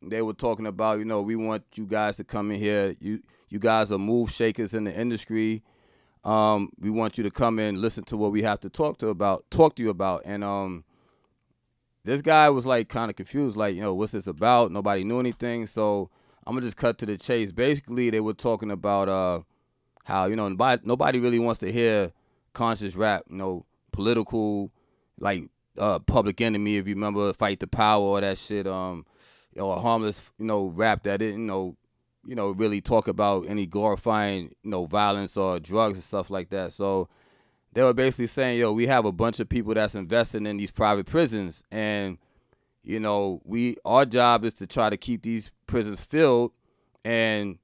Speaker 7: they were talking about, you know, we want you guys to come in here. You guys are move shakers in the industry. We want you to come in, listen to what we have to talk to you about. And this guy was like kind of confused, like, you know, what's this about? Nobody knew anything. So I'm gonna just cut to the chase. Basically, they were talking about how, you know, nobody really wants to hear conscious rap, you know, political, like Public Enemy, if you remember, Fight the Power, or that shit, or harmless, you know, rap that didn't, you know, really talk about any glorifying, you know, violence or drugs and stuff like that. So they were basically saying, yo, we have a bunch of people that's investing in these private prisons, and, you know, our job is to try to keep these prisons filled, and,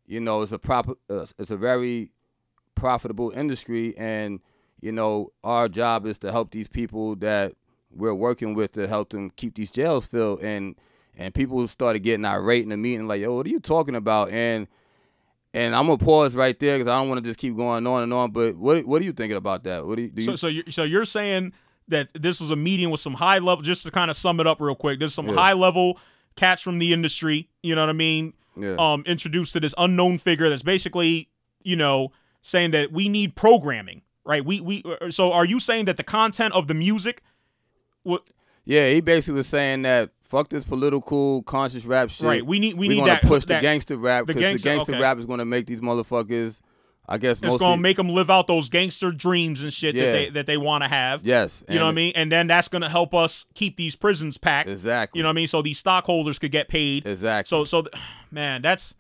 Speaker 7: you know, it's a very profitable industry, and, you know, our job is to help these people that we're working with to help them keep these jails filled. And people started getting irate in the meeting, like, yo, what are you talking about? And I'm gonna pause right there because I don't want to just keep going on and on. But what are you thinking about that? What do you?
Speaker 6: So you're saying that this was a meeting with some high level, just to kind of sum it up real quick. There's some high level cats from the industry, you know what I mean? Yeah. Introduced to this unknown figure that's basically, you know, saying that we need programming, right? So are you saying that the content of the music?
Speaker 7: Yeah, he basically was saying that fuck this political conscious rap shit.
Speaker 6: Right, we need
Speaker 7: to push the gangster rap, because the gangster rap is going to make these motherfuckers, I guess,
Speaker 6: it's going to make them live out those gangster dreams and shit that they want to have.
Speaker 7: Yes,
Speaker 6: you know what I mean, and then that's going to help us keep these prisons packed.
Speaker 7: Exactly.
Speaker 6: You know what I mean, so these stockholders could get paid.
Speaker 7: Exactly.
Speaker 6: So man, that's.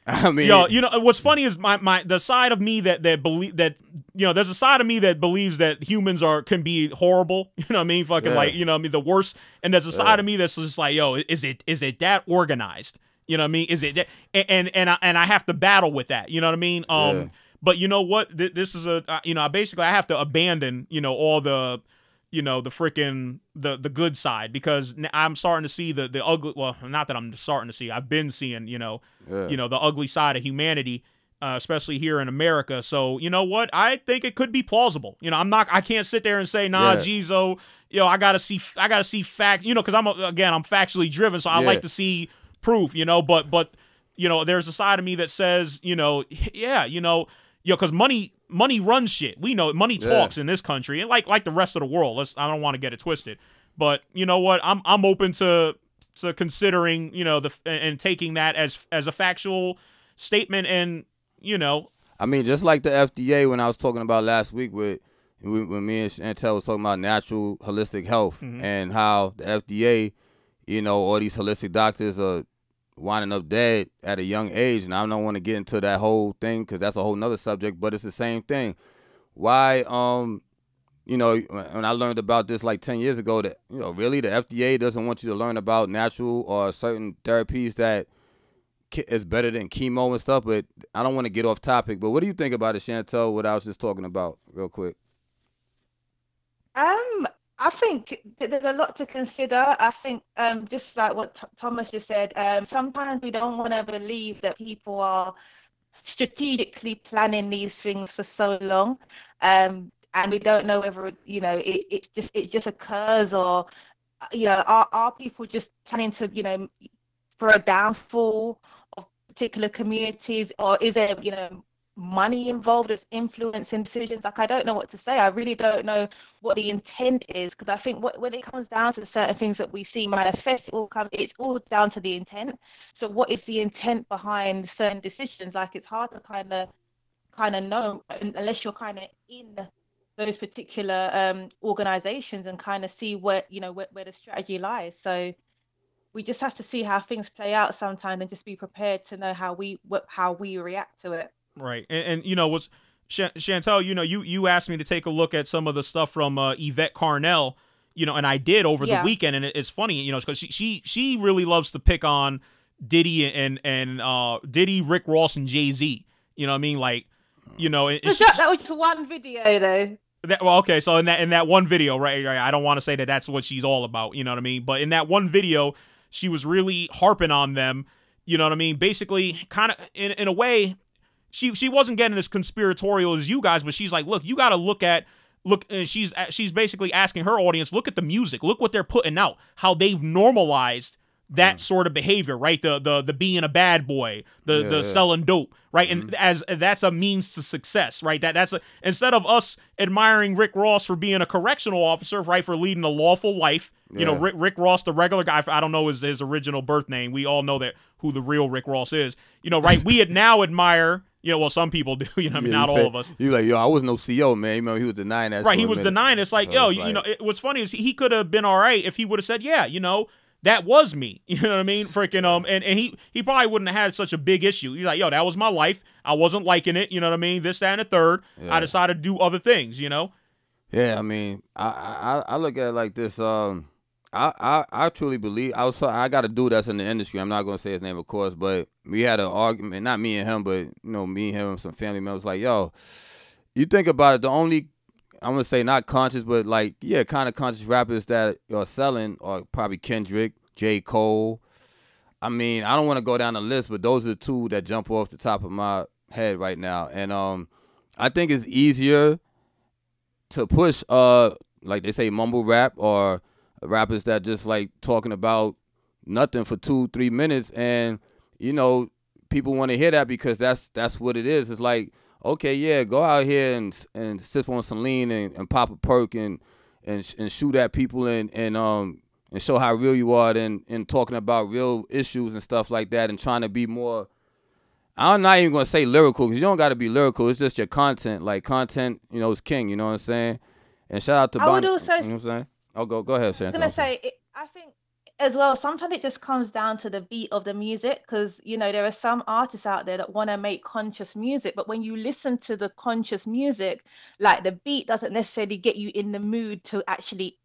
Speaker 7: I mean,
Speaker 6: yo, you know what's funny is the side of me that believe that, you know, there's a side of me that believes that humans can be horrible. You know what I mean? Fucking like, you know what I mean, the worst. And there's a side of me that's just like, yo, is it that organized? You know what I mean? Is it that? And I have to battle with that. You know what I mean? But you know what? This is you know, basically I have to abandon, you know, all the, you know, the freaking the good side, because I'm starting to see the ugly. Well, not that I'm starting to see. I've been seeing, you know, the ugly side of humanity, especially here in America. So you know what? I think it could be plausible. You know, I can't sit there and say, nah, Jizo, you know, I gotta see fact. You know, because I'm factually driven, so I like to see proof. You know, but you know, there's a side of me that says, you know, yeah, you know, because money runs shit. We know money talks in this country, and like the rest of the world. I don't want to get it twisted, but you know what? I'm open to considering, you know, and taking that as a factual statement. And you know,
Speaker 7: I mean, just like the FDA, when I was talking about last week when me and Chantelle was talking about natural holistic health, and how the FDA, you know, all these holistic doctors are winding up dead at a young age. And I don't want to get into that whole thing because that's a whole nother subject, but it's the same thing. Why, you know, when I learned about this like 10 years ago, that, you know, really the FDA doesn't want you to learn about natural or certain therapies that is better than chemo and stuff. But I don't want to get off topic, but what do you think about it, Chantelle, what I was just talking about real quick?
Speaker 8: I think there's a lot to consider. I think just like what Thomas just said, sometimes we don't want to believe that people are strategically planning these things for so long, and we don't know whether, you know, it just occurs, or, you know, are people just planning to, you know, for a downfall of particular communities, or is there, you know, money involved as influencing decisions? Like, I don't know what to say. I really don't know what the intent is, because I think when it comes down to certain things that we see manifest, it's all down to the intent. So what is the intent behind certain decisions? Like, it's hard to kind of know unless you're kind of in those particular organizations and kind of see where the strategy lies. So we just have to see how things play out sometimes, and just be prepared to know how we react to it.
Speaker 6: Right. And you know, what's Chantelle, you know, you asked me to take a look at some of the stuff from Yvette Carnell, you know, and I did over the weekend. And it's funny, you know, because she really loves to pick on Diddy and Diddy, Rick Ross, and Jay-Z. You know what I mean? Like, you know,
Speaker 8: that was just one video though.
Speaker 6: Okay, so in that one video, right, I don't want to say that that's what she's all about, you know what I mean? But in that one video, she was really harping on them, you know what I mean? Basically, kind of in a way, she wasn't getting as conspiratorial as you guys, but she's like, look, you got to look at look, and she's basically asking her audience, look at the music, look what they're putting out, how they've normalized that sort of behavior, right? The being a bad boy, the selling dope, right? And as that's a means to success, right? Instead of us admiring Rick Ross for being a correctional officer, right, for leading a lawful life, you know, Rick Ross, the regular guy, I don't know his original birth name. We all know that who the real Rick Ross is, you know, right? We now admire. You know, well, some people do. You know, I mean, not all of us.
Speaker 7: You like, yo, I was no CO, man. You know, he was denying that.
Speaker 6: Right, he was denying. It's like, yo, you know, what's funny is he could have been all right if he would have said, yeah, you know, that was me. You know what I mean? Freaking and he probably wouldn't have had such a big issue. He's like, yo, that was my life. I wasn't liking it. You know what I mean? This, that, and the third. I decided to do other things. You know?
Speaker 7: Yeah, I mean, I look at it like this. I truly believe I got a dude that's in the industry. I'm not gonna say his name, of course, but we had an argument. Not me and him, but you know, me and him and some family members. Like, yo, you think about it. The only I'm gonna say not conscious, but like kind of conscious rappers that are selling are probably Kendrick, J. Cole. I mean, I don't want to go down the list, but those are the two that jump off the top of my head right now. And I think it's easier to push like they say mumble rap or rappers that just like talking about nothing for 2-3 minutes, and you know people want to hear that because that's what it is. It's like, okay, yeah, go out here and sip on some lean and pop a perk and shoot at people and show how real you are and talking about real issues and stuff like that and trying to be more. I'm not even gonna say lyrical because you don't got to be lyrical. It's just your content. Like content, you know, is king. You know what I'm saying? And shout out to
Speaker 8: I would also,
Speaker 7: you know what I'm saying? Oh, go ahead, Chantelle.
Speaker 8: I was gonna say, I think as well, sometimes it just comes down to the beat of the music, because you know there are some artists out there that want to make conscious music, but when you listen to the conscious music, like the beat doesn't necessarily get you in the mood to actually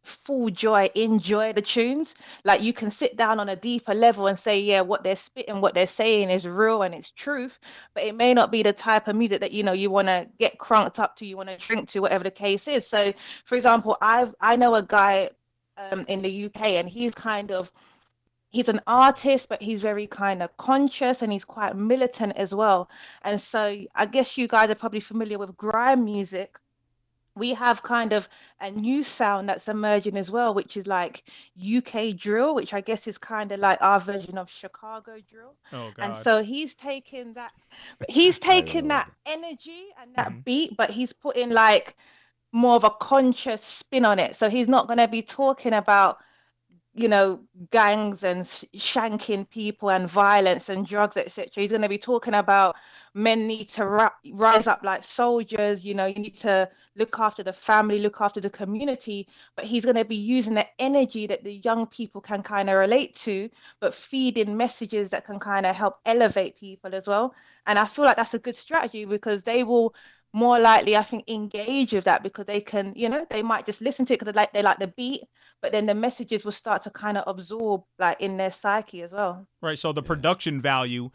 Speaker 8: enjoy the tunes. Like you can sit down on a deeper level and say, yeah, what they're spitting, what they're saying is real and it's truth, but it may not be the type of music that you know you want to get crunked up to, you want to drink to, whatever the case is. So for example, I know a guy in the UK, and he's an artist, but he's very kind of conscious and he's quite militant as well. And so I guess you guys are probably familiar with grime music. We have kind of a new sound that's emerging as well, which is like UK drill, which I guess is kind of like our version of Chicago drill.
Speaker 6: Oh, God.
Speaker 8: And so he's taking that energy and that beat, but he's putting like more of a conscious spin on it. So he's not going to be talking about, you know, gangs and shanking people and violence and drugs, etc. He's going to be talking about men need to rise up like soldiers. You know, you need to look after the family, look after the community. But he's going to be using the energy that the young people can kind of relate to, but feeding messages that can kind of help elevate people as well. And I feel like that's a good strategy because they will more likely, I think, engage with that because they can, you know, they might just listen to it because they like the beat, but then the messages will start to kind of absorb like in their psyche as well.
Speaker 6: Right. So the production value,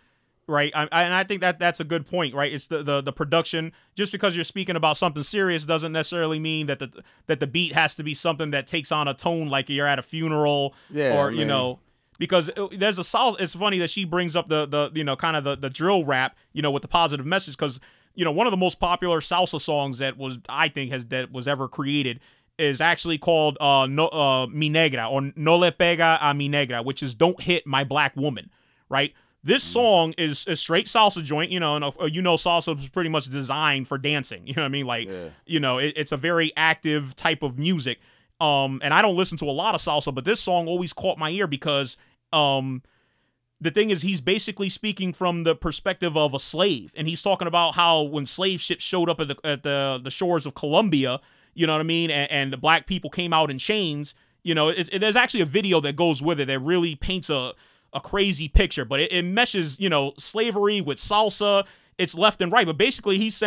Speaker 6: right? And I think that's a good point, right? It's the production. Just because you're speaking about something serious doesn't necessarily mean that the beat has to be something that takes on a tone like you're at a funeral or, you know. Because there's a salsa. It's funny that she brings up the you know, kind of the drill rap, you know, with the positive message, because you know, one of the most popular salsa songs that was ever created is actually called Mi Negra, or No Le Pega a Mi Negra, which is Don't Hit My Black Woman, right? This song is a straight salsa joint, you know, and you know salsa was pretty much designed for dancing, you know what I mean? Like, you know, it's a very active type of music. And I don't listen to a lot of salsa, but this song always caught my ear because the thing is, he's basically speaking from the perspective of a slave, and he's talking about how when slave ships showed up at the shores of Colombia, you know what I mean, and the black people came out in chains. You know, there's actually a video that goes with it that really paints a crazy picture, but it meshes, you know, slavery with salsa. It's left and right, but basically he's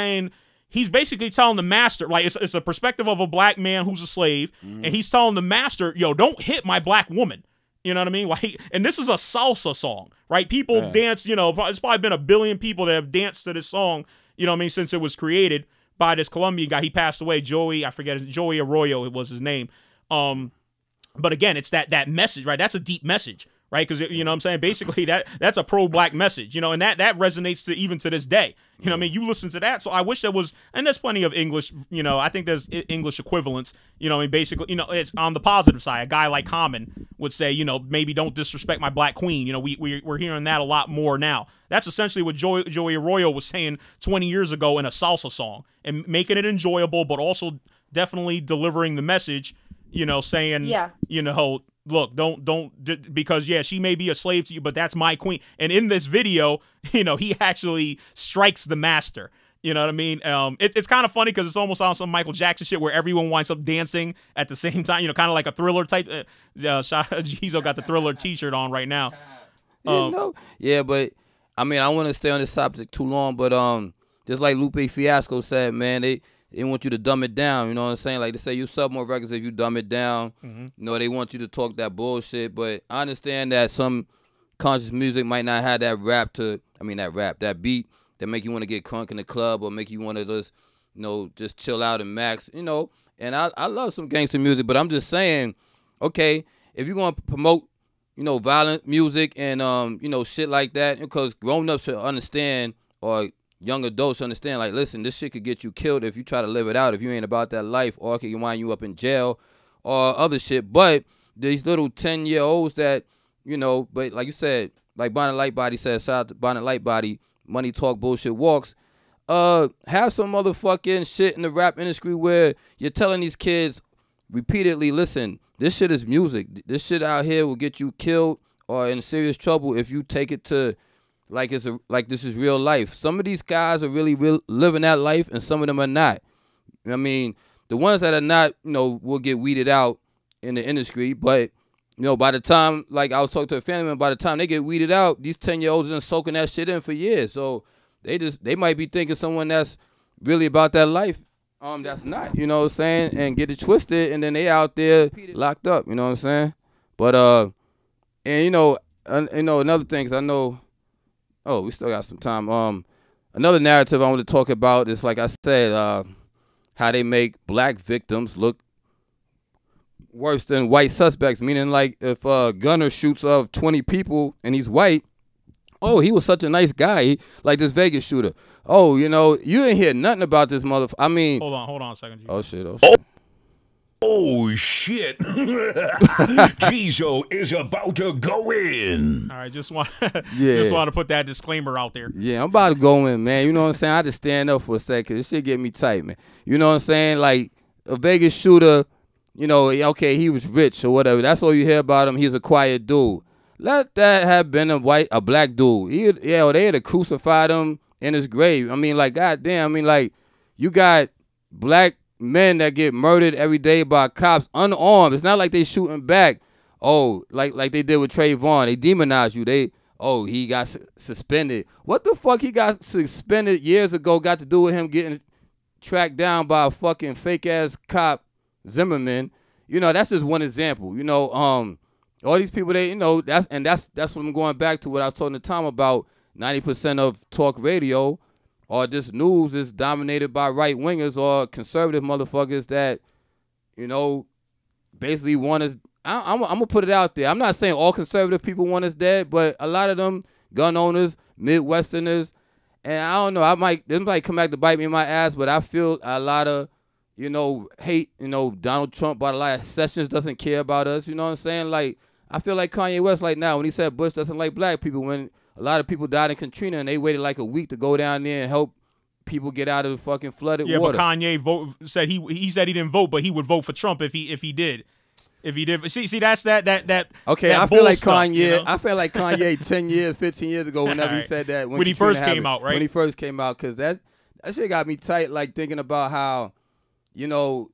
Speaker 6: basically telling the master, like it's a perspective of a black man who's a slave, and he's telling the master, yo, don't hit my black woman. You know what I mean? Like, and this is a salsa song, right? People dance, you know, it's probably been 1 billion people that have danced to this song, you know what I mean, since it was created by this Colombian guy. He passed away, Joey Arroyo, it was his name. But again, it's that message, right? That's a deep message, right? Because you know what I'm saying. Basically, that's a pro-black message, you know, and that resonates to even to this day. You know what I mean? You listen to that, so I wish there was, and there's plenty of English. You know, I think there's English equivalents. You know, I mean, basically, you know, it's on the positive side. A guy like Common would say, you know, maybe don't disrespect my black queen. You know, we're hearing that a lot more now. That's essentially what Joey Arroyo was saying 20 years ago in a salsa song, and making it enjoyable, but also definitely delivering the message. You know, saying, you know, look, don't, because yeah, she may be a slave to you, but that's my queen. And in this video, you know, he actually strikes the master. You know what I mean? It's kind of funny because it's almost on some Michael Jackson shit where everyone winds up dancing at the same time. You know, kind of like a Thriller type. Jizo got the Thriller T-shirt on right now.
Speaker 7: Yeah, but I mean, I don't want to stay on this topic too long, but just like Lupe Fiasco said, man, they want you to dumb it down. You know what I'm saying? Like they say, you sell more records if you dumb it down. You know, they want you to talk that bullshit. But I understand that some conscious music might not have that beat that make you want to get crunk in the club or make you want to just, you know, just chill out and max, you know. And I love some gangster music, but I'm just saying, okay, if you're going to promote, you know, violent music and, you know, shit like that, because grown-ups should understand, or young adults understand, like, listen, this shit could get you killed if you try to live it out, if you ain't about that life, or it can wind you up in jail or other shit. But these little 10-year-olds that, you know, but like you said, like Bonnet Lightbody said, shout out to Bonnet Lightbody, money talk, bullshit walks, have some motherfucking shit in the rap industry where you're telling these kids repeatedly, listen, this shit is music. This shit out here will get you killed or in serious trouble if you take it to like this is real life. Some of these guys are really living that life, and some of them are not. I mean, the ones that are not, you know, will get weeded out in the industry. But, you know, by the time, like I was talking to a family member, by the time they get weeded out, these 10-year-olds been soaking that shit in for years. So they might be thinking someone that's really about that life, that's not, you know what I'm saying, and get it twisted, and then they out there locked up, you know what I'm saying. But and you know another thing, 'cause I know. Oh, we still got some time. Another narrative I want to talk about is, like I said, how they make black victims look worse than white suspects. Meaning, like, if a gunner shoots 20 people and he's white, oh, he was such a nice guy, like this Vegas shooter. Oh, you know, you didn't hear nothing about this motherfucker. I mean,
Speaker 6: hold on a second.
Speaker 7: Oh shit.
Speaker 5: Oh, shit. Jizo is about to go in.
Speaker 6: All right, just want to put that disclaimer out there.
Speaker 7: Yeah, I'm about to go in, man. You know what I'm saying? I had to stand up for a second. This shit get me tight, man. You know what I'm saying? Like, a Vegas shooter, you know, okay, he was rich or whatever. That's all you hear about him. He's a quiet dude. Let that have been a black dude. They had to crucify him in his grave. I mean, like, goddamn. I mean, like, you got black men that get murdered every day by cops unarmed. It's not like they shooting back. Oh, like they did with Trayvon. They demonize you. He got suspended. What the fuck he got suspended years ago got to do with him getting tracked down by a fucking fake ass cop, Zimmerman? You know, that's just one example. You know, all these people, you know, that's what I'm going back to what I was talking to Tom about. 90% of talk radio or this news is dominated by right-wingers or conservative motherfuckers that, you know, basically want us. I'm going to put it out there. I'm not saying all conservative people want us dead, but a lot of them, gun owners, Midwesterners, and I don't know, this might come back to bite me in my ass, but I feel a lot of, you know, hate, you know, Donald Trump, but a lot of Sessions doesn't care about us, you know what I'm saying? Like, I feel like Kanye West like now when he said Bush doesn't like black people, when a lot of people died in Katrina and they waited like a week to go down there and help people get out of the fucking flooded water.
Speaker 6: Yeah, but Kanye said he said he didn't vote, but he would vote for Trump if he did. If he did. See, that's that.
Speaker 7: Okay,
Speaker 6: that
Speaker 7: I feel like
Speaker 6: stuff,
Speaker 7: Kanye.
Speaker 6: You know?
Speaker 7: I feel like Kanye 10 years, 15 years ago, whenever he said that.
Speaker 6: When he first came out, right?
Speaker 7: When he first came out, because that shit got me tight, like thinking about how, you know,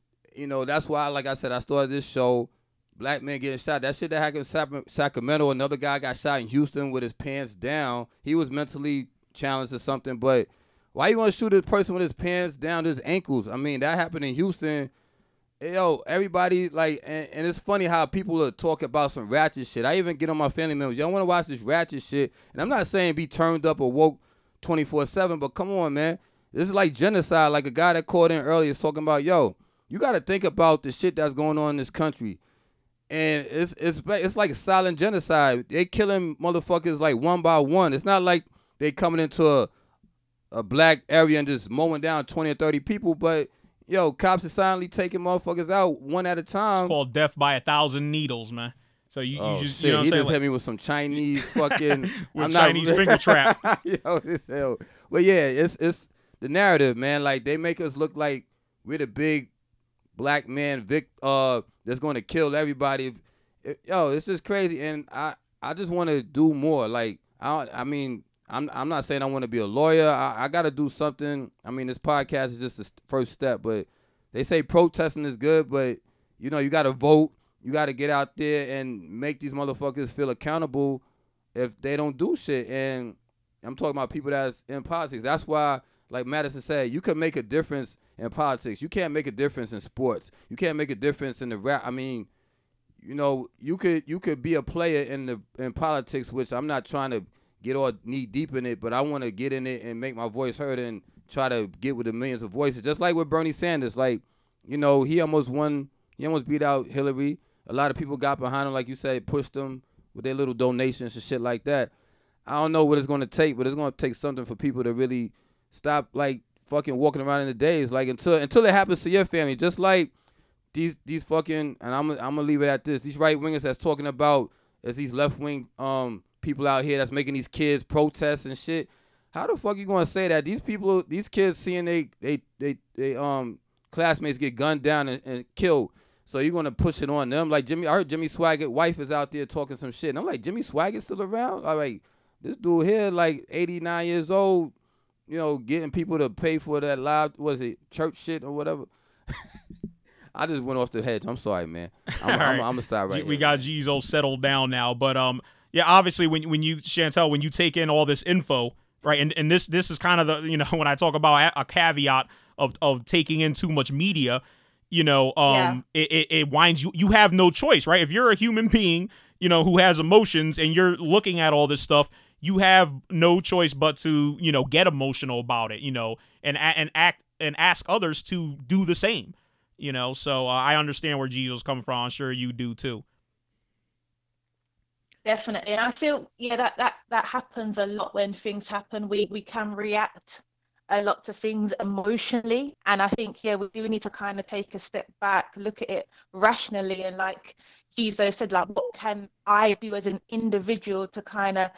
Speaker 7: that's why, like I said, I started this show, black men getting shot. That shit that happened in Sacramento, another guy got shot in Houston with his pants down. He was mentally challenged or something, but why you want to shoot a person with his pants down to his ankles? I mean, that happened in Houston. Yo, everybody, like, and it's funny how people are talking about some ratchet shit. I even get on my family members, y'all want to watch this ratchet shit, and I'm not saying be turned up or woke 24/7, but come on, man. This is like genocide. Like a guy that called in earlier is talking about, yo, you got to think about the shit that's going on in this country. and it's like a silent genocide. They killing motherfuckers like one by one. It's not like they coming into a black area and just mowing down 20 or 30 people, but yo, cops are silently taking motherfuckers out one at a time.
Speaker 6: It's called death by 1,000 needles, man. So you just,
Speaker 7: shit.
Speaker 6: you know what I'm
Speaker 7: he
Speaker 6: saying?
Speaker 7: just hit me with some Chinese fucking
Speaker 6: with Chinese finger trap.
Speaker 7: Yo, but yeah, it's the narrative, man. Like they make us look like we're the big black man that's going to kill everybody. Yo, it's just crazy, and I just want to do more. Like I mean, I'm not saying I want to be a lawyer. I got to do something. I mean, this podcast is just the first step, but they say protesting is good, but you know, you got to vote. You got to get out there and make these motherfuckers feel accountable if they don't do shit. And I'm talking about people that's in politics. That's why, like Madison said, you can make a difference in politics. You can't make a difference in sports. You can't make a difference in the rap. I mean, you know, you could be a player in politics, which I'm not trying to get all knee deep in it, but I want to get in it and make my voice heard and try to get with the millions of voices. Just like with Bernie Sanders, like, you know, he almost won. He almost beat out Hillary. A lot of people got behind him, like you said, pushed him with their little donations and shit like that. I don't know what it's going to take, but it's going to take something for people to really stop, like, fucking walking around in the days. Like, until it happens to your family. Just like these fucking, and I'm going to leave it at this, these right-wingers that's talking about as these left-wing people out here that's making these kids protest and shit. How the fuck you going to say that? These kids seeing they classmates get gunned down and killed. So you're going to push it on them? Like I heard Jimmy Swaggart's wife is out there talking some shit. And I'm like, Jimmy Swaggart's still around? I'm like, this dude here, like 89 years old, you know, getting people to pay for that live, church shit or whatever. I just went off the hedge. I'm sorry, man. I'm going to stop right here.
Speaker 6: We got Gizo settled down now. But, yeah, obviously when you, Chantelle, when you take in all this info, right, and this is kind of the, you know, when I talk about a caveat of taking in too much media, you know, it winds you have no choice, right? If you're a human being, you know, who has emotions and you're looking at all this stuff, you have no choice but to, you know, get emotional about it, you know, and act and ask others to do the same, you know. So I understand where Gizo's coming from. I'm sure you do too.
Speaker 8: Definitely. And I feel, yeah, that happens a lot when things happen. We can react a lot to things emotionally, and I think, yeah, we do need to kind of take a step back, look at it rationally, and like Gizo said, like, what can I do as an individual to kind of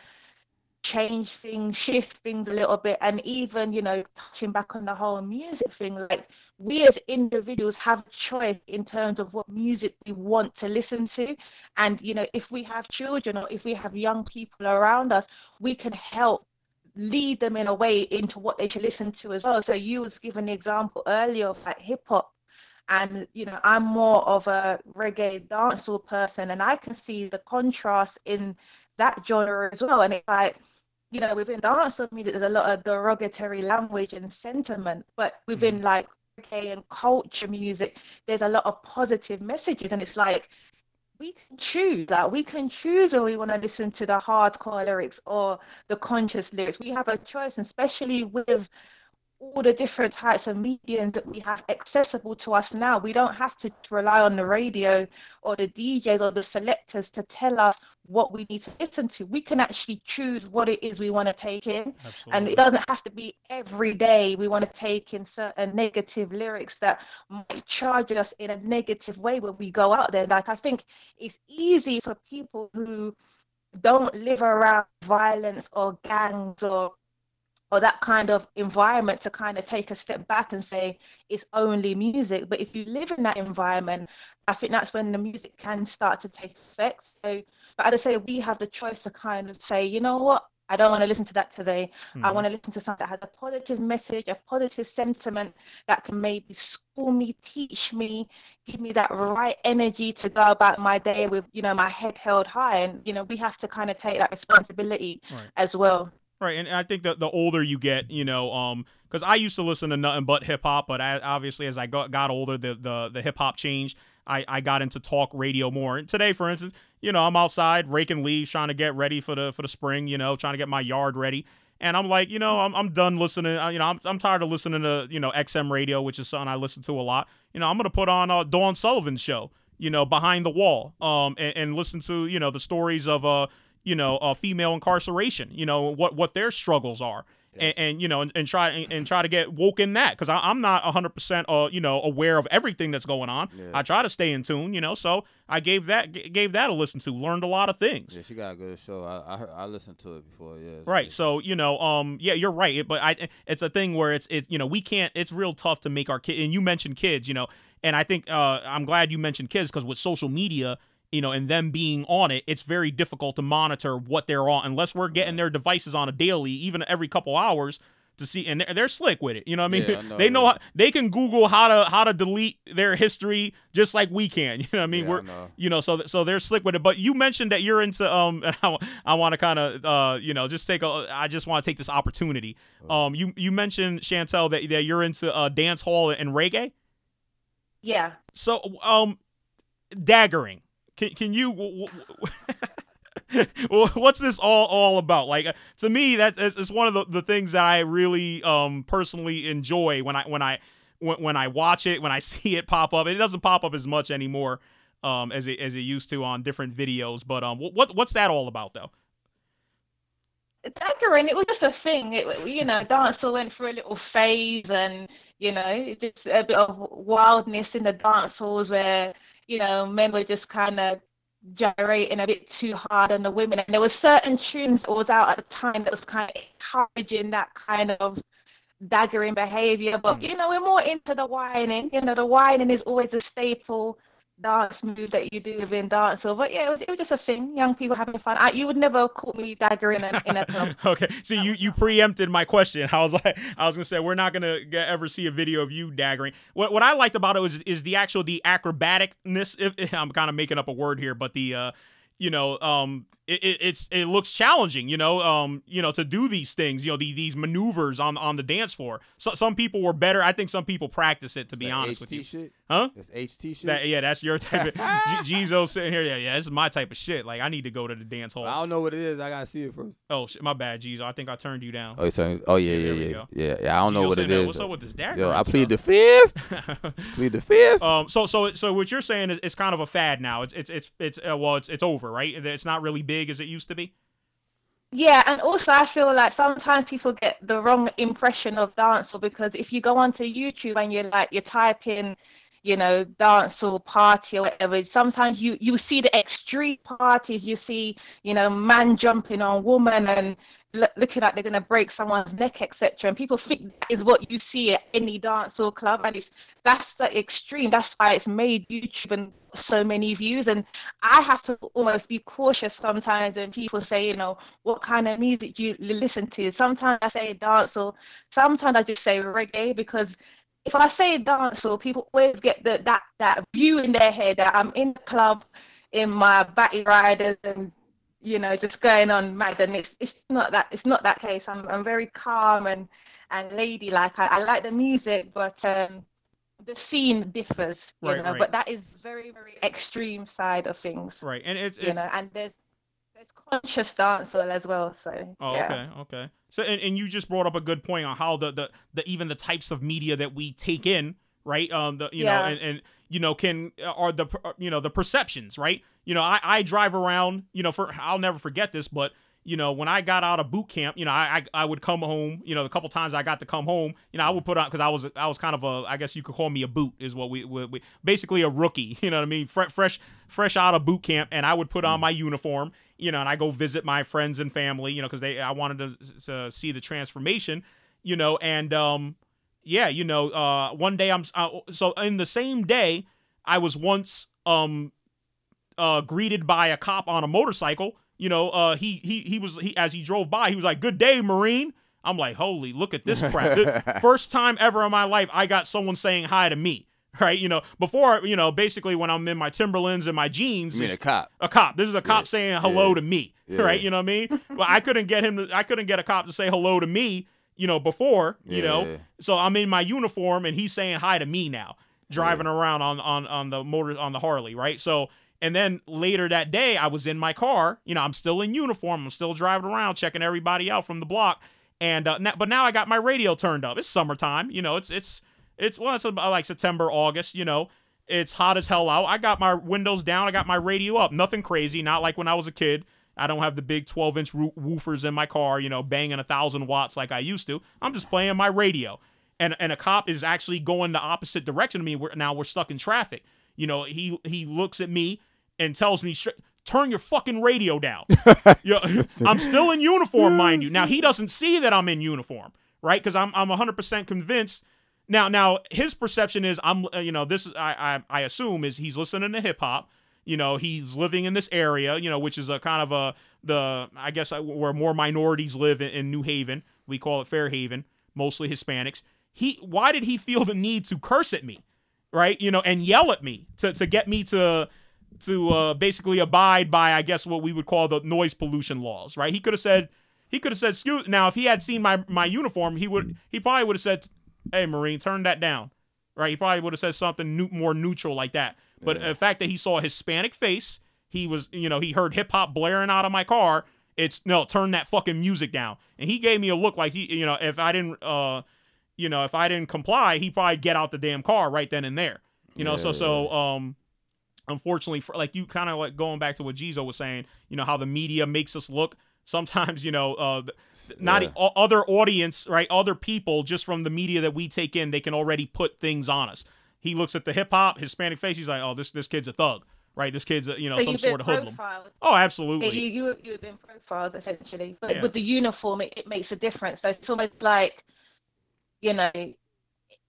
Speaker 8: change things, shift things a little bit? And even, you know, touching back on the whole music thing, like, we as individuals have a choice in terms of what music we want to listen to. And, you know, if we have children or if we have young people around us, we can help lead them in a way into what they should listen to as well. So you was given the example earlier of like hip hop, and you know, I'm more of a reggae dancehall person, and I can see the contrast in that genre as well. And it's like, you know, within dancehall music there's a lot of derogatory language and sentiment, but within like reggae and culture music there's a lot of positive messages. And it's like, we can choose, like, we can choose whether we want to listen to the hardcore lyrics or the conscious lyrics. We have a choice, and especially with all the different types of mediums that we have accessible to us now. We don't have to rely on the radio or the DJs or the selectors to tell us what we need to listen to. We can actually choose what it is we want to take in. Absolutely. And it doesn't have to be every day we want to take in certain negative lyrics that might charge us in a negative way when we go out there. Like, I think it's easy for people who don't live around violence or gangs or that kind of environment to kind of take a step back and say it's only music. But if you live in that environment, I think that's when the music can start to take effect. So, but as I say, we have the choice to kind of say, you know what, I don't want to listen to that today. I want to listen to something that has a positive message, a positive sentiment that can maybe school me, teach me, give me that right energy to go about my day with, you know, my head held high. And, you know, we have to kind of take that responsibility as well.
Speaker 6: Right, and I think that the older you get, you know, because I used to listen to nothing but hip hop, but obviously as I got older, the hip hop changed. I got into talk radio more. And today, for instance, you know, I'm outside raking leaves, trying to get ready for the spring, you know, trying to get my yard ready. And I'm like, you know, I'm done listening. You know, I'm tired of listening to, you know, XM radio, which is something I listen to a lot. You know, I'm gonna put on Dawn Sullivan's show. behind the wall, and listen to, the stories of, female incarceration, what their struggles are. Yes. And try to get woke in that, because I'm not 100% aware of everything that's going on. Yeah. I try to stay in tune, so I gave that a listen to, learned a lot of things.
Speaker 7: Yeah, she got a good show. I listened to it before. Yeah,
Speaker 6: right.
Speaker 7: Good.
Speaker 6: So yeah, you're right. But it's a thing where it's we can't. It's real tough to make our kids. And you mentioned kids, and I think I'm glad you mentioned kids, because with social media, and them being on it, it's very difficult to monitor what they're on unless we're getting their devices on a daily, even every couple hours, to see. And they're slick with it. You know what I mean? Yeah, they know they can Google how to delete their history just like we can. You know what I mean? Yeah, so they're slick with it. But you mentioned that you're into and I want to kind of I just want to take this opportunity. You mentioned, Chantelle, that you're into dance hall and reggae.
Speaker 8: Yeah.
Speaker 6: So daggering. Can you? What's this all about? Like, to me, it's one of the things that I really personally enjoy when I watch it, when I see it pop up. It doesn't pop up as much anymore as it used to on different videos. But what's that all about, though?
Speaker 8: Daggering, it was just a thing. Dancehall went through a little phase, and just a bit of wildness in the dance halls where men were just kind of gyrating a bit too hard on the women. And there were certain tunes that was out at the time that was kind of encouraging that kind of daggering behavior. But, we're more into the whining. The whining is always a staple dance move that you do within dancehall. But yeah, it was just a thing. Young people having fun. You would never call me daggering in a club.
Speaker 6: Okay, see, you preempted my question. I was gonna say, we're not gonna ever see a video of you daggering. What I liked about it is the acrobaticness. I'm kind of making up a word here, but the it looks challenging, to do these things, these maneuvers on the dance floor. So some people were better. I think some people practice it, to be honest with you.
Speaker 7: Shit?
Speaker 6: Huh?
Speaker 7: That's HT shit?
Speaker 6: Yeah, that's your type of Gizo sitting here. Yeah, this is my type of shit. Like, I need to go to the dance hall.
Speaker 7: I don't know what it is. I gotta see it first.
Speaker 6: Oh shit, my bad, Gizo. I think I turned you down.
Speaker 7: Oh, yeah. I don't know what it is.
Speaker 6: What's up with this dagger?
Speaker 7: Yo, I plead the fifth. Plead the fifth.
Speaker 6: So what you're saying is it's kind of a fad now. It's over, right? It's not really big as it used to be.
Speaker 8: Yeah, and also I feel like sometimes people get the wrong impression of dancehall, because if you go onto YouTube and you type in, dancehall party or whatever, sometimes you see the extreme parties. You see, man jumping on woman and looking like they're going to break someone's neck, etc. And people think that is what you see at any dancehall club, and that's the extreme. That's why it's made YouTube and so many views. And I have to almost be cautious sometimes when people say, what kind of music do you listen to? Sometimes I say dancehall, sometimes I just say reggae, because if I say dancehall, people always get that view in their head that I'm in the club in my batty riders and just going on mad. And it's not that case. I'm very calm and ladylike. I like the music, but the scene differs,
Speaker 6: right.
Speaker 8: But that is very, very extreme side of things,
Speaker 6: right? And it's
Speaker 8: and there's conscious dancehall as well. So
Speaker 6: okay. So and you just brought up a good point on how the even the types of media that we take in, right? The perceptions, right? I drive around, I'll never forget this, but when I got out of boot camp, I would come home, the couple times I got to come home, I would put on, because I was kind of I guess you could call me a boot, is what we basically a rookie, you know what I mean? Fresh out of boot camp, and I would put on my uniform, and I go visit my friends and family, because I wanted to see the transformation, and one day so in the same day, I was once greeted by a cop on a motorcycle. He as he drove by, he was like, "Good day, Marine." I'm like, holy, look at this crap. First time ever in my life I got someone saying hi to me, right? Before, basically when I'm in my Timberlands and my jeans.
Speaker 7: You mean a cop?
Speaker 6: A cop. This is a cop saying hello to me, right? You know what I mean? Well, I couldn't get a cop to say hello to me, before, So I'm in my uniform and he's saying hi to me now, driving around on the Harley, right? So, and then later that day, I was in my car. I'm still in uniform. I'm still driving around, checking everybody out from the block. And but now I got my radio turned up. It's summertime. It's like September, August. It's hot as hell out. I got my windows down. I got my radio up. Nothing crazy. Not like when I was a kid. I don't have the big 12-inch woofers in my car, you know, banging 1,000 watts like I used to. I'm just playing my radio. And a cop is actually going the opposite direction of me. Now we're stuck in traffic. You know, he looks at me and tells me, turn your fucking radio down. You know, I'm still in uniform, mind you. Now, he doesn't see that I'm in uniform, right? Because I'm 100% convinced. Now his perception is I assume is he's listening to hip hop. You know, he's living in this area, you know, which is a kind of I guess where more minorities live in New Haven. We call it Fairhaven, mostly Hispanics. Why did he feel the need to curse at me, right? You know, and yell at me to get me to basically abide by, I guess, what we would call the noise pollution laws, right? He could have said, excuse. Now, if he had seen my uniform, he probably would have said, hey, Marine, turn that down, right? He probably would have said something more neutral like that. But the fact that he saw a Hispanic face, he heard hip hop blaring out of my car. Turn that fucking music down. And he gave me a look like if I didn't comply, he'd probably get out the damn car right then and there. Unfortunately, like you kind of like going back to what Jizo was saying, you know, how the media makes us look. Sometimes, you know, other audience, right? Other people just from the media that we take in, they can already put things on us. He looks at the hip hop Hispanic face. He's like, oh, this kid's a thug, right? This kid's some sort of hoodlum. Oh, absolutely.
Speaker 8: You've been profiled essentially, but with the uniform, it makes a difference. So it's almost like, you know,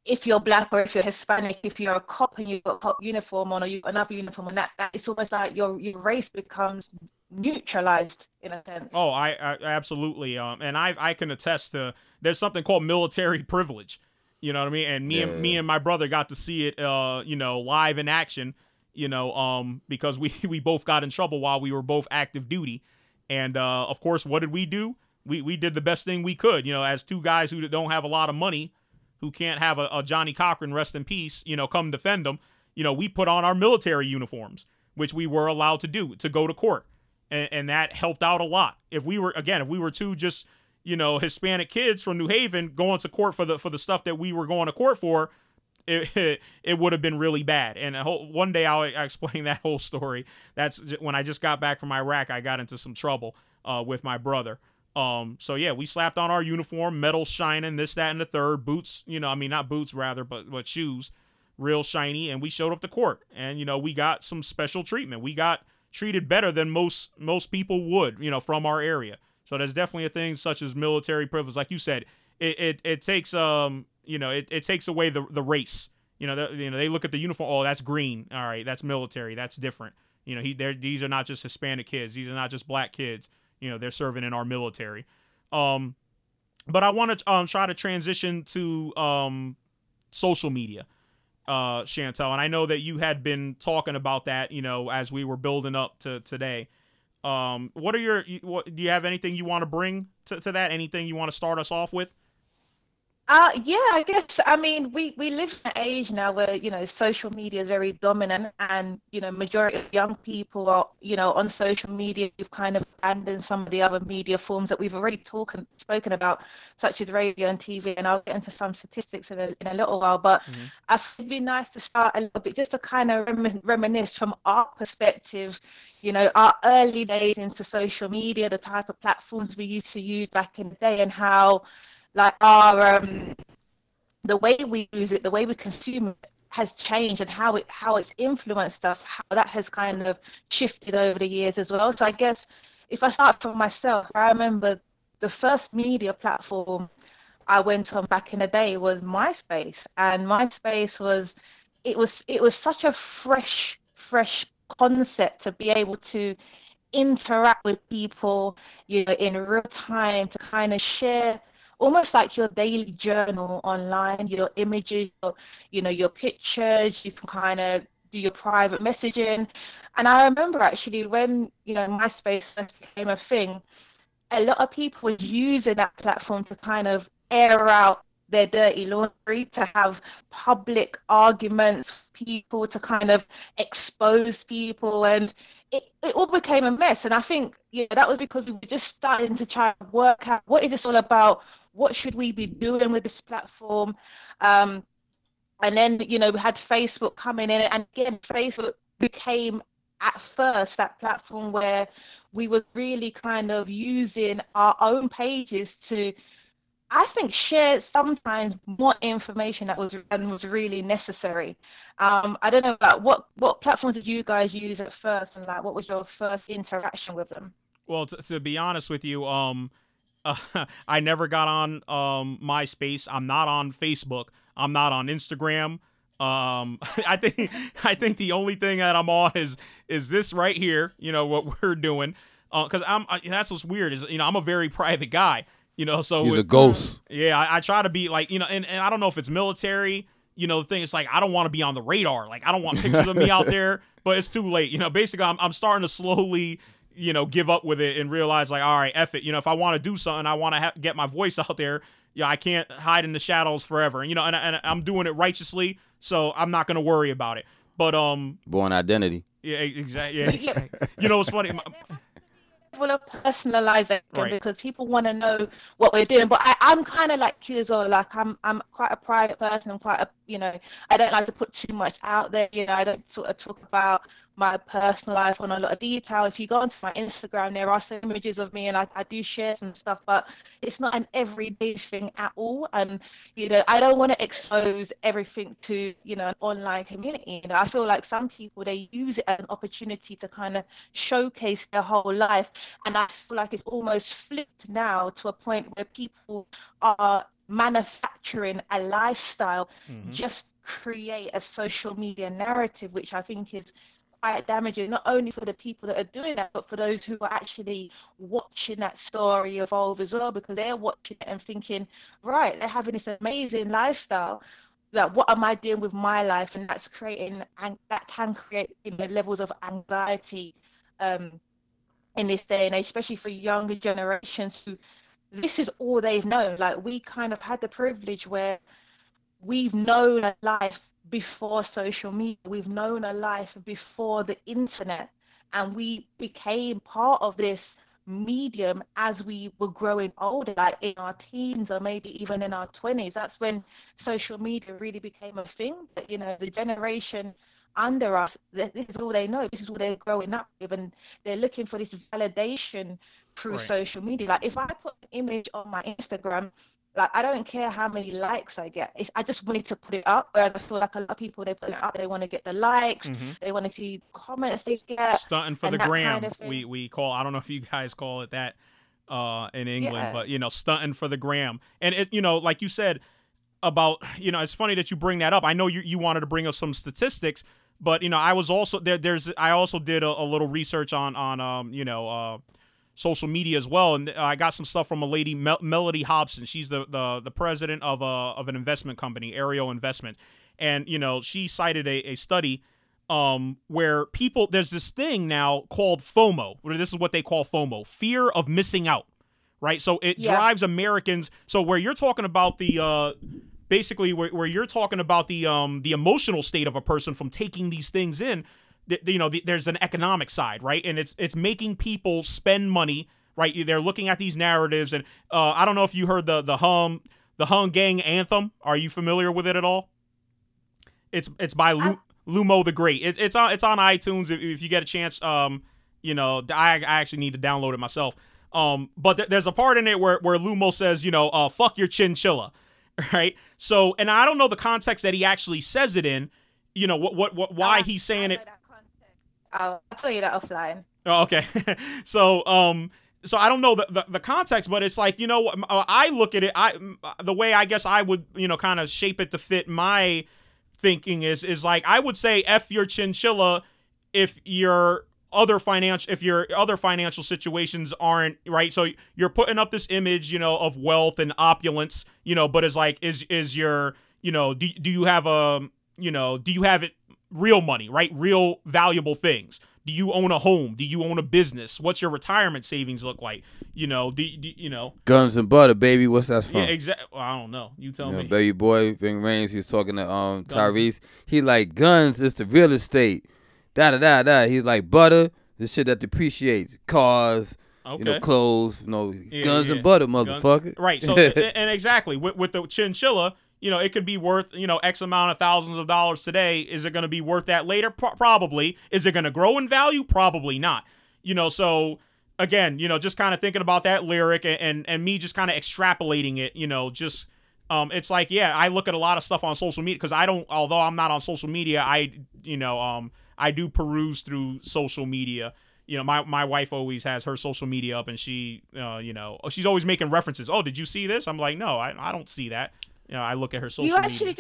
Speaker 8: if you're black or if you're Hispanic, if you're a cop and you've got a cop uniform on or you've got another uniform on, that it's almost like your race becomes neutralized in a sense.
Speaker 6: Oh, I absolutely. And I can attest to, there's something called military privilege. You know what I mean? And me and my brother got to see it, live in action, because we both got in trouble while we were both active duty. And, of course, what did we do? We did the best thing we could, as two guys who don't have a lot of money, who can't have a Johnny Cochran, rest in peace, come defend them. We put on our military uniforms, which we were allowed to do, to go to court. And that helped out a lot. If we were two just, Hispanic kids from New Haven going to court for the stuff that we were going to court for, it would have been really bad. And one day I'll explain that whole story. That's when I just got back from Iraq. I got into some trouble with my brother. So yeah, we slapped on our uniform, metal shining, this, that, and the third. Boots, not boots rather, but shoes, real shiny. And we showed up to court, and we got some special treatment. We got treated better than most people would, from our area. So there's definitely a thing such as military privilege, like you said. It takes it takes away the race. They look at the uniform. Oh, that's green. All right, that's military. That's different. These are not just Hispanic kids. These are not just black kids. They're serving in our military. But I want to try to transition to social media, Chantelle. And I know that you had been talking about that, as we were building up to today. Do you have anything you want to bring to that? Anything you want to start us off with?
Speaker 8: Yeah, I guess, we live in an age now where, social media is very dominant and, majority of young people are, on social media. You've kind of abandoned some of the other media forms that we've already spoken about, such as radio and TV, and I'll get into some statistics in a little while, but I think it'd be nice to start a little bit, just to kind of reminisce from our perspective, our early days into social media, the type of platforms we used to use back in the day, and how our the way we use it, the way we consume it has changed, and how it's influenced us, how that has kind of shifted over the years as well. So I guess if I start from myself, I remember the first media platform I went on back in the day was MySpace, and MySpace was such a fresh concept to be able to interact with people, in real time, to kind of share almost like your daily journal online, your images, your pictures. You can kind of do your private messaging. And I remember actually when, MySpace became a thing, a lot of people were using that platform to kind of air out their dirty laundry, to have public arguments, people to kind of expose people, and it all became a mess. And I think that was because we were just starting to try to work out, what is this all about? What should we be doing with this platform? And then, you know, we had Facebook coming in, and again, Facebook became at first that platform where we were really kind of using our own pages to, I think, share sometimes more information that was really necessary. I don't know, like what platforms did you guys use at first, and like what was your first interaction with them?
Speaker 6: Well, to be honest with you, I never got on MySpace. I'm not on Facebook. I'm not on Instagram. I think the only thing that I'm on is this right here. You know what we're doing, because that's what's weird is, you know, I'm a very private guy. You know, so
Speaker 7: he's a ghost.
Speaker 6: Yeah, I try to be like, you know, and I don't know if it's military. You know, the thing is, like, I don't want to be on the radar. Like, I don't want pictures of me out there, but it's too late. You know, basically, I'm starting to slowly, you know, give up with it and realize, like, all right, F it. You know, if I want to do something, I want to get my voice out there. Yeah, I can't hide in the shadows forever. You know, and I'm doing it righteously, so I'm not gonna worry about it. But
Speaker 7: Born Identity.
Speaker 6: Yeah, exactly. Yeah, exactly. You know what's funny?
Speaker 8: Level of personalization, right, because people want to know what we're doing. But I'm kind of like you as well. Like I'm quite a private person. I'm quite a, you know, I don't like to put too much out there. You know, I don't sort of talk about my personal life on a lot of detail. If you go onto my Instagram, there are some images of me, and I do share some stuff, but it's not an everyday thing at all. And, you know, I don't want to expose everything to, you know, an online community. You know, I feel like some people, they use it as an opportunity to kind of showcase their whole life. And I feel like it's almost flipped now to a point where people are manufacturing a lifestyle just create a social media narrative, which I think is quite damaging, not only for the people that are doing that, but for those who are actually watching that story evolve as well, because they're watching it and thinking, right, they're having this amazing lifestyle. Like, what am I doing with my life? And that's creating, and that can create, you know, levels of anxiety in this day and age, especially for younger generations who this is all they've known. Like, we kind of had the privilege where we've known a life before social media, we've known a life before the internet, and we became part of this medium as we were growing older, like in our teens or maybe even in our 20s. That's when social media really became a thing. But, you know, the generation under us, this is all they know, this is all they're growing up with, and they're looking for this validation through social media. Like, if I put an image on my Instagram, like, I don't care how many likes I get. I just wanted to put it up. Whereas I feel like a lot of people, they put it up, they want to get the likes, they want to see comments they get.
Speaker 6: Stunting for the gram, kind of we call. I don't know if you guys call it that in England, but, you know, stunting for the gram. And it, you know, like you said about, you know, it's funny that you bring that up. I know you wanted to bring us some statistics, but, you know, I was also I also did a little research on you know, social media as well, and I got some stuff from a lady, Melody Hobson. She's the president of an investment company, Ariel Investment, and, you know, she cited a study where people, there's this thing now called FOMO. This is what they call FOMO, fear of missing out, right? So it drives Americans. So where you're talking about the basically where you're talking about the emotional state of a person from taking these things in. You know, there's an economic side, right? And it's making people spend money, right? They're looking at these narratives, and I don't know if you heard the Hung Gang anthem. Are you familiar with it at all? It's by Lumo the Great. It's on iTunes if you get a chance. You know, I actually need to download it myself. But there's a part in it where Lumo says, you know, fuck your chinchilla, right? So, and I don't know the context that he actually says it in. You know why he's saying it.
Speaker 8: I'll tell you that offline.
Speaker 6: Oh, okay. So I don't know the context, but it's like, you know, I look at it, the way I guess I would, you know, kind of shape it to fit my thinking is like, I would say F your chinchilla if your other financial situations aren't right. So you're putting up this image, you know, of wealth and opulence, you know, but it's like, is your, you know, do you have it real money, right? Real valuable things. Do you own a home? Do you own a business? What's your retirement savings look like? You know, you know?
Speaker 7: Guns and Butter, baby. What's that from?
Speaker 6: Yeah, exactly. Well, I don't know. You tell me.
Speaker 7: Baby boy, Ving Rhames, he was talking to Tyrese. He like, guns is the real estate. Da-da-da-da. He's like, butter, the shit that depreciates. Cars, you know, clothes, you know, guns and butter, motherfucker.
Speaker 6: Right. So, and exactly. With the chinchilla, you know, it could be worth, you know, X amount of thousands of dollars today. Is it going to be worth that later? Probably. Is it going to grow in value? Probably not. You know, so again, you know, just kind of thinking about that lyric and me just kind of extrapolating it, you know, just it's like, yeah, I look at a lot of stuff on social media because although I'm not on social media, I do peruse through social media. You know, my wife always has her social media up, and she, you know, she's always making references. Oh, did you see this? I'm like, no, I don't see that. You know, I look at her social media.
Speaker 8: You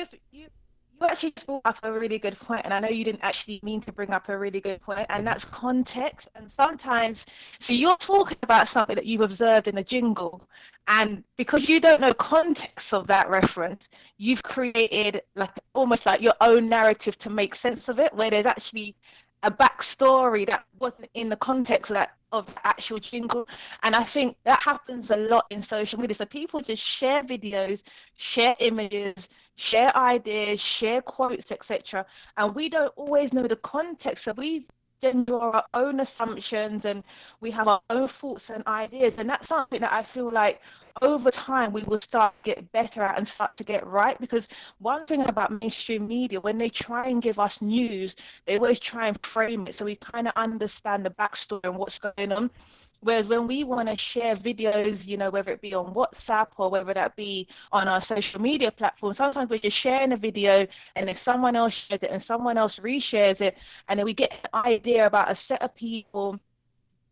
Speaker 8: actually just brought up a really good point, and I know you didn't actually mean to bring up a really good point, and that's context. And sometimes, so you're talking about something that you've observed in a jingle, and because you don't know context of that reference, you've created like almost like your own narrative to make sense of it, where there's actually a backstory that wasn't in the context of the actual jingle. And I think that happens a lot in social media. So people just share videos, share images, share ideas, share quotes, etc. And we don't always know the context. So we then draw our own assumptions and we have our own thoughts and ideas. And that's something that I feel like over time we will start to get better at and start to get right. Because one thing about mainstream media, when they try and give us news, they always try and frame it so we kind of understand the backstory and what's going on. Whereas when we want to share videos, you know, whether it be on WhatsApp or whether that be on our social media platform, sometimes we're just sharing a video and if someone else shares it and someone else reshares it, and then we get an idea about a set of people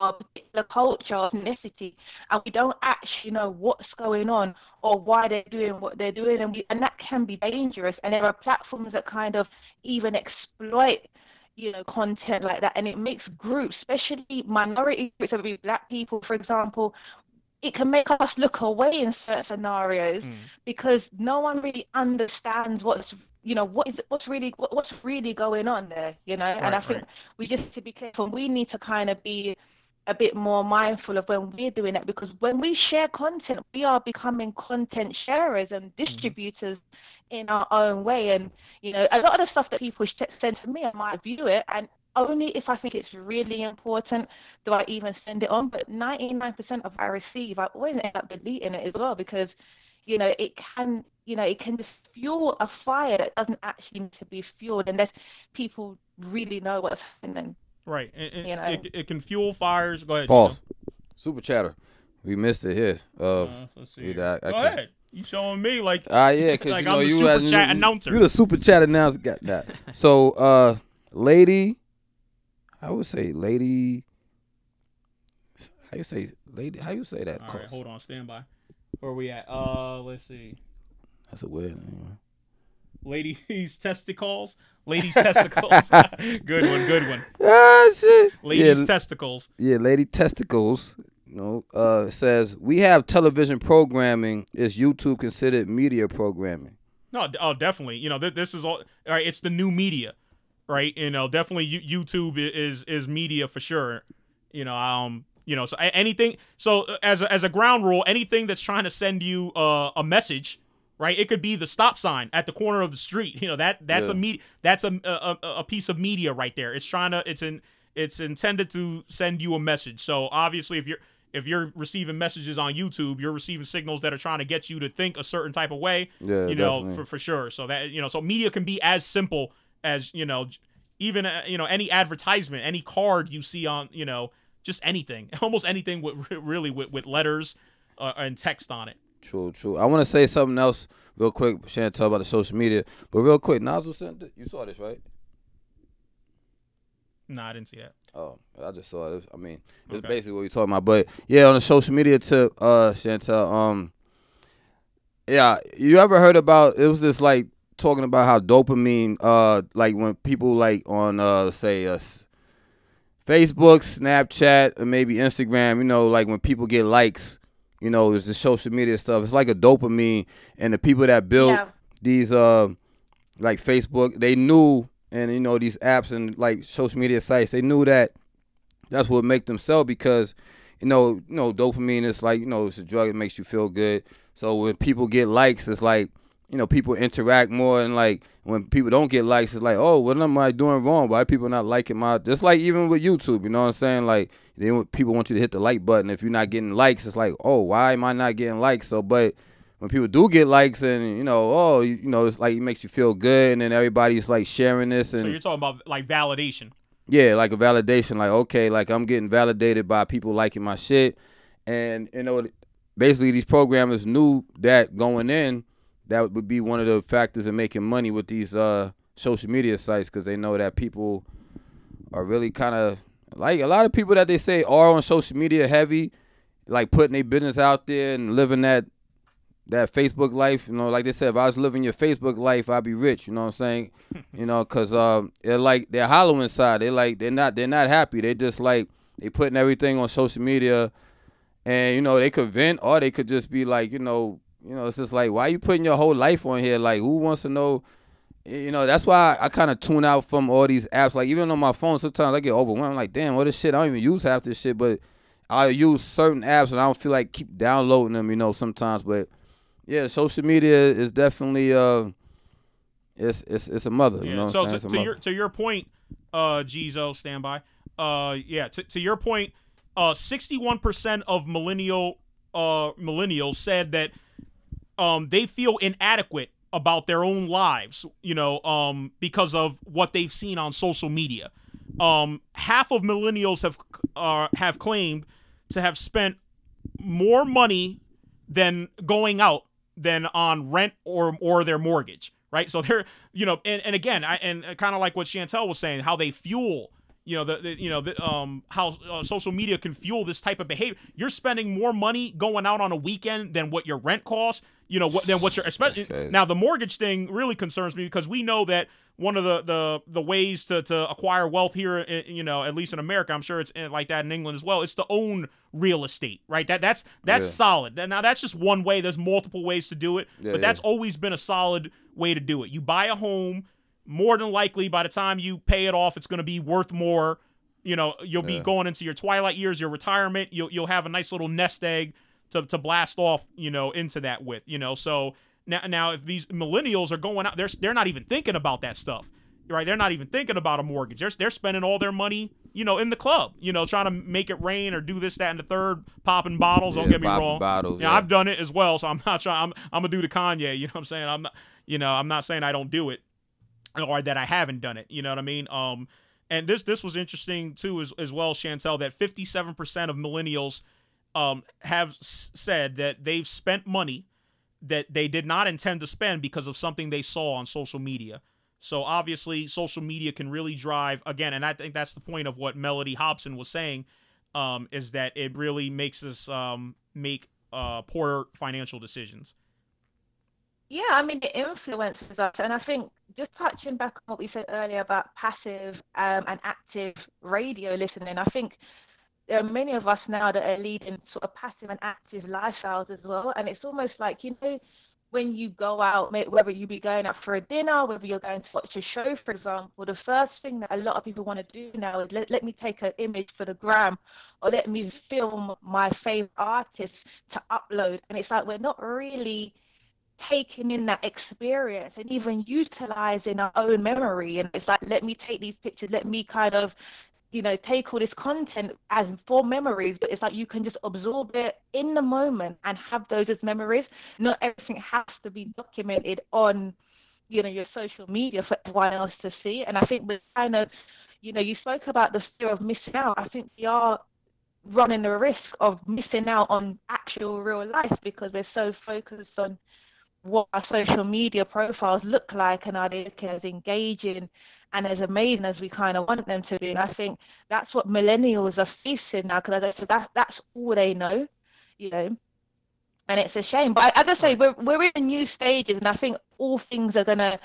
Speaker 8: or a particular culture or ethnicity, and we don't actually know what's going on or why they're doing what they're doing, and that can be dangerous. And there are platforms that kind of even exploit, you know, content like that, and it makes groups, especially minority groups, so be Black people, for example, it can make us look away in certain scenarios because no one really understands what's really going on there, you know. And I think we just, to be careful, we need to kind of be a bit more mindful of when we're doing that, because when we share content, we are becoming content sharers and distributors in our own way. And, you know, a lot of the stuff that people send to me, I might view it, and only if I think it's really important do I even send it on. But 99% of what I receive, I always end up deleting it as well, because, you know, it can just fuel a fire that doesn't actually need to be fueled unless people really know what's happening.
Speaker 6: Right.
Speaker 8: You know?
Speaker 6: It can fuel fires. Go ahead.
Speaker 7: Pause. Super chatter. We missed it here.
Speaker 6: Let's see. Go ahead. You showing me like
Speaker 7: yeah, because
Speaker 6: like
Speaker 7: you know,
Speaker 6: I'm the
Speaker 7: you
Speaker 6: super chat announcer.
Speaker 7: You the super chat announcer. Got that. So, lady, I would say lady. How you say lady? How you say that?
Speaker 6: All right, hold on, stand by. Where are we at? Let's see.
Speaker 7: That's a weird name.
Speaker 6: Ladies testicles. Ladies testicles. Good one.
Speaker 7: Ah, shit.
Speaker 6: Ladies testicles.
Speaker 7: Yeah, lady testicles. You know, it says we have television programming. Is YouTube considered media programming?
Speaker 6: No, definitely. You know, this is all right. It's the new media, right? You know, definitely YouTube is media for sure. You know, so anything. So as a ground rule, anything that's trying to send you a message. Right, it could be the stop sign at the corner of the street. You know, that's a piece of media right there. It's intended to send you a message. So obviously, if you're receiving messages on YouTube, you're receiving signals that are trying to get you to think a certain type of way. Yeah, you know, for sure. So that, you know, so media can be as simple as, you know, even any advertisement, any card you see on, you know, just anything, almost anything with letters and text on it.
Speaker 7: True. I want to say something else real quick, Chantelle, about the social media. But real quick, Nozzle sent it. You saw this, right?
Speaker 6: No, I didn't see that.
Speaker 7: Oh, I just saw it. I mean, it's basically what you're talking about. But yeah, on the social media tip, Chantelle, yeah, you ever heard about, it was this like talking about how dopamine, like when people like on say Facebook, Snapchat, or maybe Instagram, you know, like when people get likes. You know, it's the social media stuff. It's like a dopamine, and the people that built these, like Facebook, they knew, and you know, these apps and like social media sites, they knew that that's what make them sell, because, you know, dopamine is like, you know, it's a drug that makes you feel good. So when people get likes, it's like, you know, people interact more, and like when people don't get likes, it's like, oh, what am I doing wrong? Why are people not liking my? Just like even with YouTube, you know what I'm saying? Like people want you to hit the like button. If you're not getting likes, it's like, oh, why am I not getting likes? So, but when people do get likes and, it's like it makes you feel good, and then everybody's like sharing this. And
Speaker 6: so you're talking about like validation.
Speaker 7: Yeah, like a validation, like, okay, like I'm getting validated by people liking my shit. And, basically these programmers knew that going in, that would be one of the factors in making money with these social media sites, because they know that people are really kind of, like a lot of people that they say are on social media heavy, like putting their business out there and living that Facebook life, like they said, if I was living your Facebook life, I'd be rich, you know what I'm saying? Because they're hollow inside. They're not happy. They just like, they putting everything on social media, and, they could vent, or they could just be like, it's just like, why you putting your whole life on here? Like, who wants to know? That's why I kind of tune out from all these apps. Like, even on my phone, sometimes I get overwhelmed. I'm like, damn, what this shit? I don't even use half this shit, but I use certain apps, and I don't feel like keep downloading them, sometimes, but yeah, social media is definitely it's a mother. You know what I'm saying?
Speaker 6: To your point, Gizo, stand by. To your point, 61% of millennials said that they feel inadequate about their own lives, because of what they've seen on social media. Half of millennials have claimed to have spent more money than going out than on rent or their mortgage, right? So they're, and again, kind of like what Chantelle was saying, how they fuel, how social media can fuel this type of behavior. You're spending more money going out on a weekend than what your rent costs, than what your, especially now the mortgage thing really concerns me, because we know that one of the ways to acquire wealth here, at least in America, I'm sure it's like that in England as well, it's to own real estate, right? That's solid. Now that's just one way. There's multiple ways to do it, but that's always been a solid way to do it. You buy a home, more than likely by the time you pay it off, it's going to be worth more. You'll be going into your twilight years, your retirement. You'll have a nice little nest egg to blast off, into that with, so. Now, if these millennials are going out, they're not even thinking about that stuff, right? They're not even thinking about a mortgage. They're spending all their money, in the club, trying to make it rain or do this, that, and the third, popping bottles. Don't get me wrong.
Speaker 7: Bottles,
Speaker 6: I've done it as well, so I'm not trying. I'm gonna do the Kanye. You know what I'm saying? I'm not. I'm not saying I don't do it, or that I haven't done it. You know what I mean? And this was interesting too, as well, Chantelle, that 57% of millennials have said that they've spent money that they did not intend to spend because of something they saw on social media. So obviously social media can really drive, again, and I think that's the point of what Melody Hobson was saying, is that it really makes us make poor financial decisions.
Speaker 8: Yeah, I mean, it influences us. And I think just touching back on what we said earlier about passive and active radio listening, I think there are many of us now that are leading sort of passive and active lifestyles as well. And it's almost like, when you go out, whether you be going out for a dinner, whether you're going to watch a show, for example, the first thing that a lot of people want to do now is let me take an image for the gram, or let me film my favorite artist to upload. And it's like we're not really taking in that experience and even utilizing our own memory. And it's like, let me take these pictures, let me kind of take all this content as for memories, but it's like you can just absorb it in the moment and have those as memories. Not everything has to be documented on, your social media for everyone else to see. And I think we're kind of, you spoke about the fear of missing out. I think we are running the risk of missing out on actual real life because we're so focused on what our social media profiles look like and are they looking as engaging and as amazing as we kind of want them to be. And I think that's what millennials are facing now, because as I said, that's all they know, and it's a shame. But as I say, we're in new stages, and I think all things are going to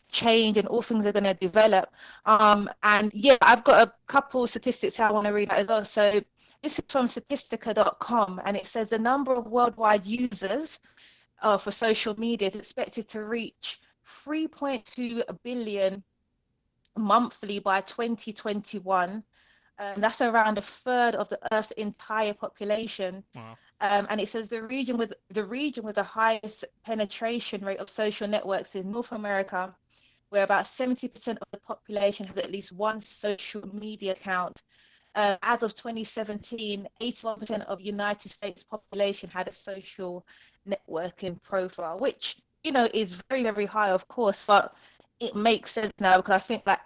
Speaker 8: change and all things are going to develop. And yeah, I've got a couple statistics I want to read out as well. So this is from Statistica.com, and it says the number of worldwide users for social media is expected to reach 3.2 billion monthly by 2021. That's around a third of the Earth's entire population.
Speaker 6: Wow.
Speaker 8: And it says the region with the highest penetration rate of social networks is North America, where about 70% of the population has at least one social media account. As of 2017, 81% of United States population had a social networking profile, which, you know, is very, very high, of course, but it makes sense now because I think that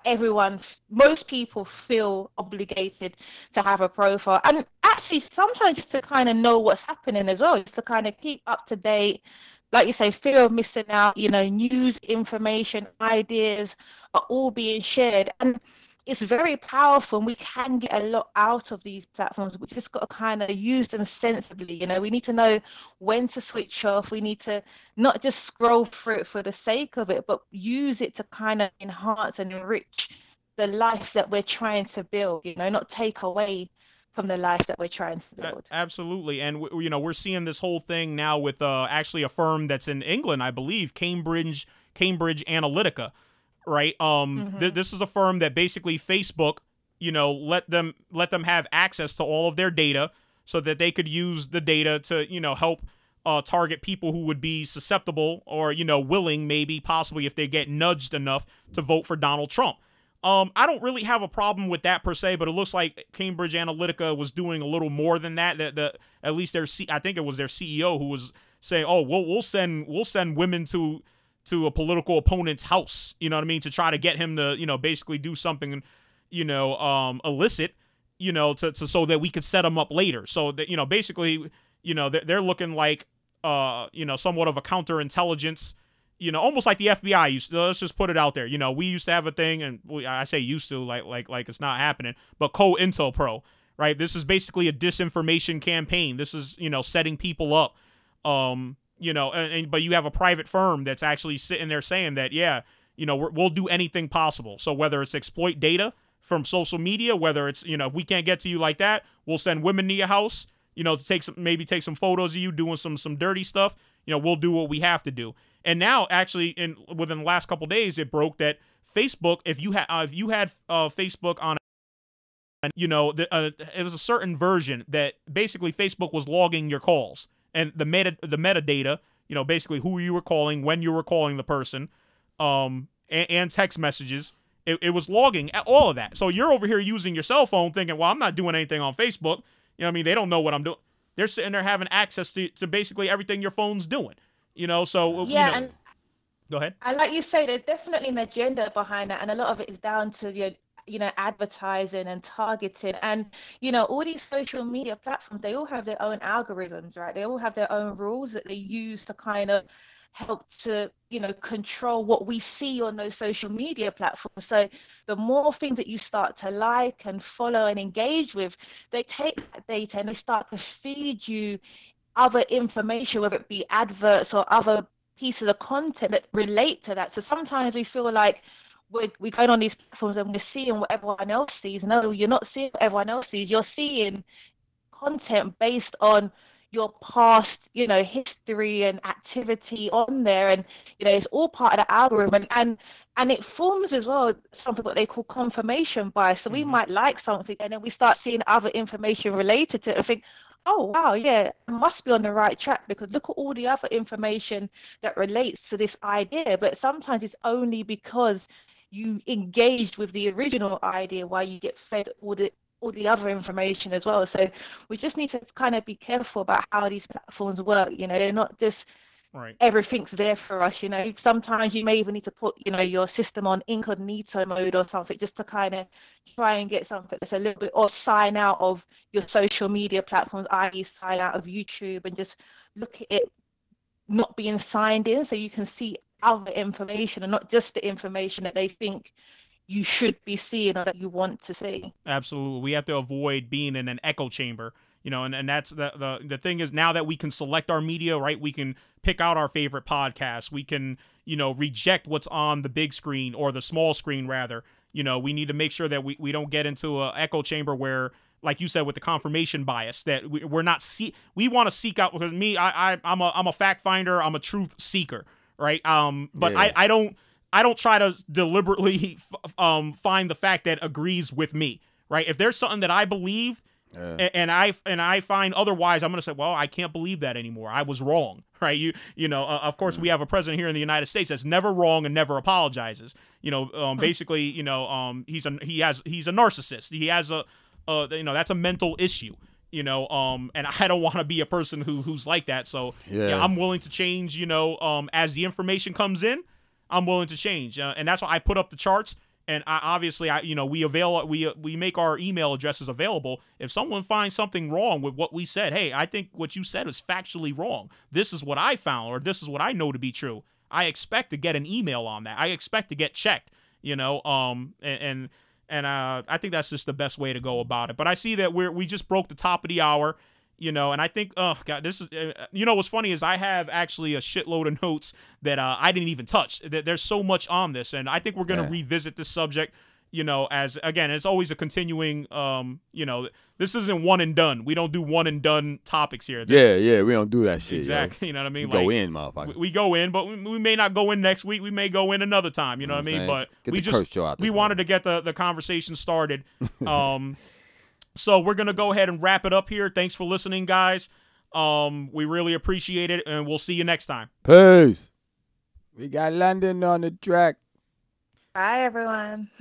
Speaker 8: most people feel obligated to have a profile, and actually sometimes just to kind of know what's happening as well, just to kind of keep up to date. Like you say, fear of missing out, you know, news, information, ideas are all being shared. And it's very powerful, and we can get a lot out of these platforms. We just got to kind of use them sensibly. You know, we need to know when to switch off. We need to not just scroll through it for the sake of it, but use it to kind of enhance and enrich the life that we're trying to build, you know, not take away from the life that we're trying to build.
Speaker 6: Absolutely. And, you know, we're seeing this whole thing now with actually a firm that's in England, I believe, Cambridge Analytica. Right. This is a firm that basically Facebook, you know, let them have access to all of their data so that they could use the data to, you know, help target people who would be susceptible or, you know, willing, maybe possibly if they get nudged enough to vote for Donald Trump. I don't really have a problem with that per se, but it looks like Cambridge Analytica was doing a little more than that. At least I think it was their CEO who was saying, "Oh, we'll send women to a political opponent's house," you know what I mean, to try to get him to, you know, basically do something, you know, illicit, you know, so that we could set him up later. So that, you know, basically, you know, they're looking like, you know, somewhat of a counterintelligence, you know, almost like the FBI used to. Let's just put it out there. You know, we used to have a thing, and I say used to, like it's not happening, but COINTELPRO, right? This is basically a disinformation campaign. This is, you know, setting people up. You know, but you have a private firm that's actually sitting there saying that, yeah, you know, we'll do anything possible. So whether it's exploit data from social media, whether it's, you know, if we can't get to you like that, we'll send women to your house, you know, to maybe take some photos of you doing some dirty stuff. You know, we'll do what we have to do. And now, actually, within the last couple of days, it broke that Facebook, if you had Facebook on, you know, it was a certain version that basically Facebook was logging your calls. And the metadata, you know, basically who you were calling, when you were calling the person, and text messages, it was logging all of that. So you're over here using your cell phone thinking, well, I'm not doing anything on Facebook. You know what I mean? They don't know what I'm doing. They're sitting there having access to basically everything your phone's doing. You know, so,
Speaker 8: yeah,
Speaker 6: you know.
Speaker 8: and
Speaker 6: Go ahead.
Speaker 8: And like you say, there's definitely an agenda behind that. And a lot of it is down to your advertising and targeting, and all these social media platforms, they all have their own algorithms, right? They all have their own rules that they use to kind of help to control what we see on those social media platforms. So the more things that you start to like and follow and engage with, they take that data and they start to feed you other information, whether it be adverts or other pieces of content that relate to that. So sometimes we feel like we're going on these platforms and we're seeing what everyone else sees. No, you're not seeing what everyone else sees. You're seeing content based on your past, history and activity on there, and it's all part of the algorithm, and it forms as well something what they call confirmation bias. So we might like something, and then we start seeing other information related to it and think, oh wow, yeah, I must be on the right track because look at all the other information that relates to this idea. But sometimes it's only because you engaged with the original idea while you get fed all the other information as well. So we just need to kind of be careful about how these platforms work. They're not just
Speaker 6: right,
Speaker 8: everything's there for us. Sometimes you may even need to put your system on incognito mode or something just to kind of try and get something that's a little bit, or sign out of your social media platforms, i.e. sign out of YouTube, and just look at it not being signed in so you can see other information and not just the information that they think you should be seeing or that you want to see.
Speaker 6: Absolutely. We have to avoid being in an echo chamber, and that's the thing is, now that we can select our media, right, we can pick out our favorite podcasts. We can, reject what's on the big screen, or the small screen rather. We need to make sure that we don't get into an echo chamber where, like you said, with the confirmation bias, that we're not we want to seek out, because I'm a fact finder, I'm a truth seeker, right? But yeah. I don't try to deliberately find the fact that agrees with me, right? If there's something that I believe and I find otherwise, I'm going to say, well, I can't believe that anymore. I was wrong, right? Of course, we have a president here in the United States that's never wrong and never apologizes. Basically, he's a narcissist. He has that's a mental issue. And I don't want to be a person who's like that. So yeah, I'm willing to change. As the information comes in, I'm willing to change, and that's why I put up the charts. And we make our email addresses available. If someone finds something wrong with what we said, hey, I think what you said is factually wrong. This is what I found, or this is what I know to be true. I expect to get an email on that. I expect to get checked. I think that's just the best way to go about it. But I see that we just broke the top of the hour, and I think, oh God, this is, what's funny is I have actually a shitload of notes that I didn't even touch. There's so much on this, and I think we're going to revisit this subject, as, again, it's always a continuing, this isn't one and done. We don't do one and done topics here.
Speaker 7: Yeah, we don't do that shit.
Speaker 6: Exactly,
Speaker 7: yo.
Speaker 6: You know what I mean?
Speaker 7: We go in, motherfucker.
Speaker 6: We go in, but we may not go in next week. We may go in another time, you know what I mean? But we wanted to get the conversation started. So we're going to go ahead and wrap it up here. Thanks for listening, guys. We really appreciate it, and we'll see you next time.
Speaker 7: Peace. We got London on the track.
Speaker 8: Bye, everyone.